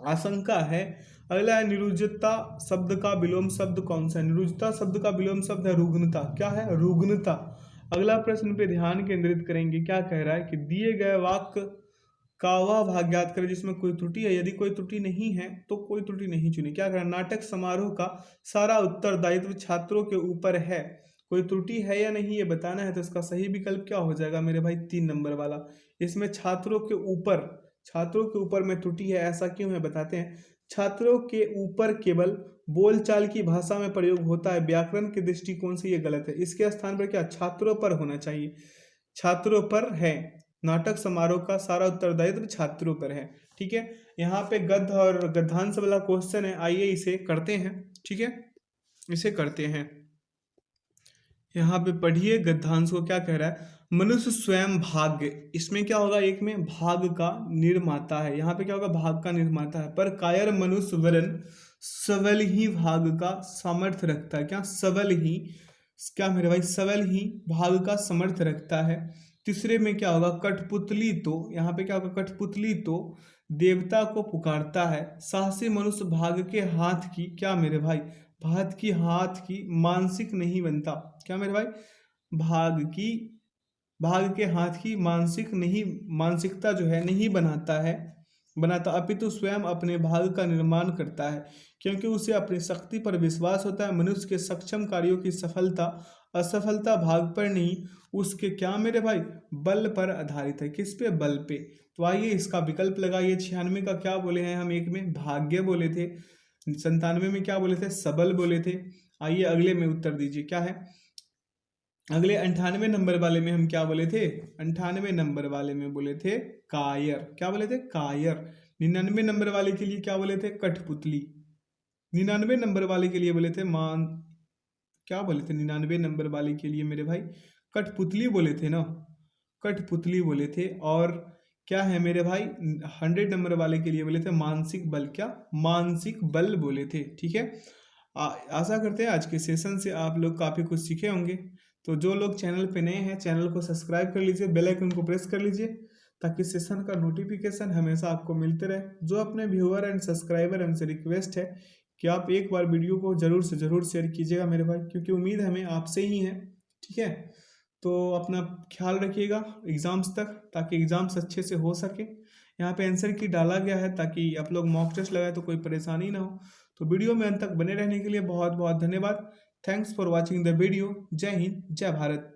आशंका है। अगला है निरुजता शब्द का विलोम शब्द कौन सा है। निरुजता शब्द का विलोम शब्द है रुग्णता। क्या है, रुग्णता। अगला प्रश्न पे ध्यान केंद्रित करेंगे। क्या कह रहा है कि दिए गए वाक्य का वह भाग ज्ञात करें जिसमें कोई त्रुटि है। यदि कोई त्रुटि नहीं है तो कोई त्रुटि नहीं चुनी। क्या करें, नाटक समारोह का सारा उत्तरदायित्व छात्रों के ऊपर है। कोई त्रुटि है या नहीं ये बताना है, तो इसका सही विकल्प क्या हो जाएगा मेरे भाई, 3 नंबर वाला। इसमें छात्रों के ऊपर में त्रुटि है, ऐसा क्यों है बताते हैं। छात्रों के ऊपर केवल बोलचाल की भाषा में प्रयोग होता है, व्याकरण के दृष्टिकोण से ये गलत है। इसके स्थान पर क्या, छात्रों पर होना चाहिए, छात्रों पर है। नाटक समारोह का सारा उत्तरदायित्व छात्रों पर है। ठीक है, यहाँ पे गद्य और गद्यांश वाला क्वेश्चन है, आइए इसे करते हैं। ठीक है, इसे करते हैं। यहाँ पे पढ़िए गद्यांश को क्या कह रहा है, मनुष्य स्वयं भाग्य, इसमें क्या होगा, एक में भाग का निर्माता है, यहाँ पे क्या होगा, भाग का निर्माता है। पर कायर मनुष्य वरन सबल ही भाग का सामर्थ्य रखता है। क्या, सबल ही, क्या मेरे भाई, सबल ही भाग का सामर्थ्य रखता है। तीसरे में क्या होगा, कठपुतली तो, यहाँ पे क्या होगा, कठपुतली तो देवता को पुकारता है। साहसी मनुष्य भाग के हाथ की, क्या मेरे भाई, हाथ की मानसिक नहीं बनता। क्या मेरे भाई, भाग के हाथ की मानसिकता जो है नहीं बनाता अपितु स्वयं अपने भाग का निर्माण करता है, क्योंकि उसे अपनी शक्ति पर विश्वास होता है। मनुष्य के सक्षम कार्यों की सफलता असफलता भाग पर नहीं, उसके क्या मेरे भाई, बल पर आधारित है। किस पे, बल पे। तो आइए इसका विकल्प लगाइए। 96 का क्या बोले हैं हम, एक में भाग्य बोले थे, 97 में क्या बोले थे, सबल बोले थे। आइए अगले में उत्तर दीजिए क्या है। अगले 98 नंबर वाले में हम क्या बोले थे, 98 नंबर वाले में बोले थे कायर। क्या बोले थे, कायर। 99 नंबर वाले के लिए क्या बोले थे? कठपुतली। 99 नंबर वाले के लिए बोले थे मान, क्या बोले थे 99 नंबर वाले के लिए मेरे भाई? कठपुतली बोले थे ना, कठपुतली बोले थे। और क्या है मेरे भाई, 100 नंबर वाले के लिए बोले थे मानसिक बल, क्या? मानसिक बल बोले थे। ठीक है, आशा करते हैं आज के सेशन से आप लोग काफ़ी कुछ सीखे होंगे। तो जो लोग चैनल पे नए हैं, चैनल को सब्सक्राइब कर लीजिए, बेल आइकन को प्रेस कर लीजिए, ताकि सेशन का नोटिफिकेशन हमेशा आपको मिलते रहे। जो अपने व्यूअर एंड सब्सक्राइबर, हमसे रिक्वेस्ट है कि आप एक बार वीडियो को ज़रूर से ज़रूर शेयर कीजिएगा मेरे भाई, क्योंकि उम्मीद हमें आपसे ही है। ठीक है, तो अपना ख्याल रखिएगा एग्ज़ाम्स तक, ताकि एग्ज़ाम्स अच्छे से हो सके। यहाँ पे आंसर की डाला गया है ताकि आप लोग मॉक टेस्ट लगाए तो कोई परेशानी ना हो। तो वीडियो में अंत तक बने रहने के लिए बहुत बहुत धन्यवाद। Thanks for watching the video. जय हिंद, जय भारत।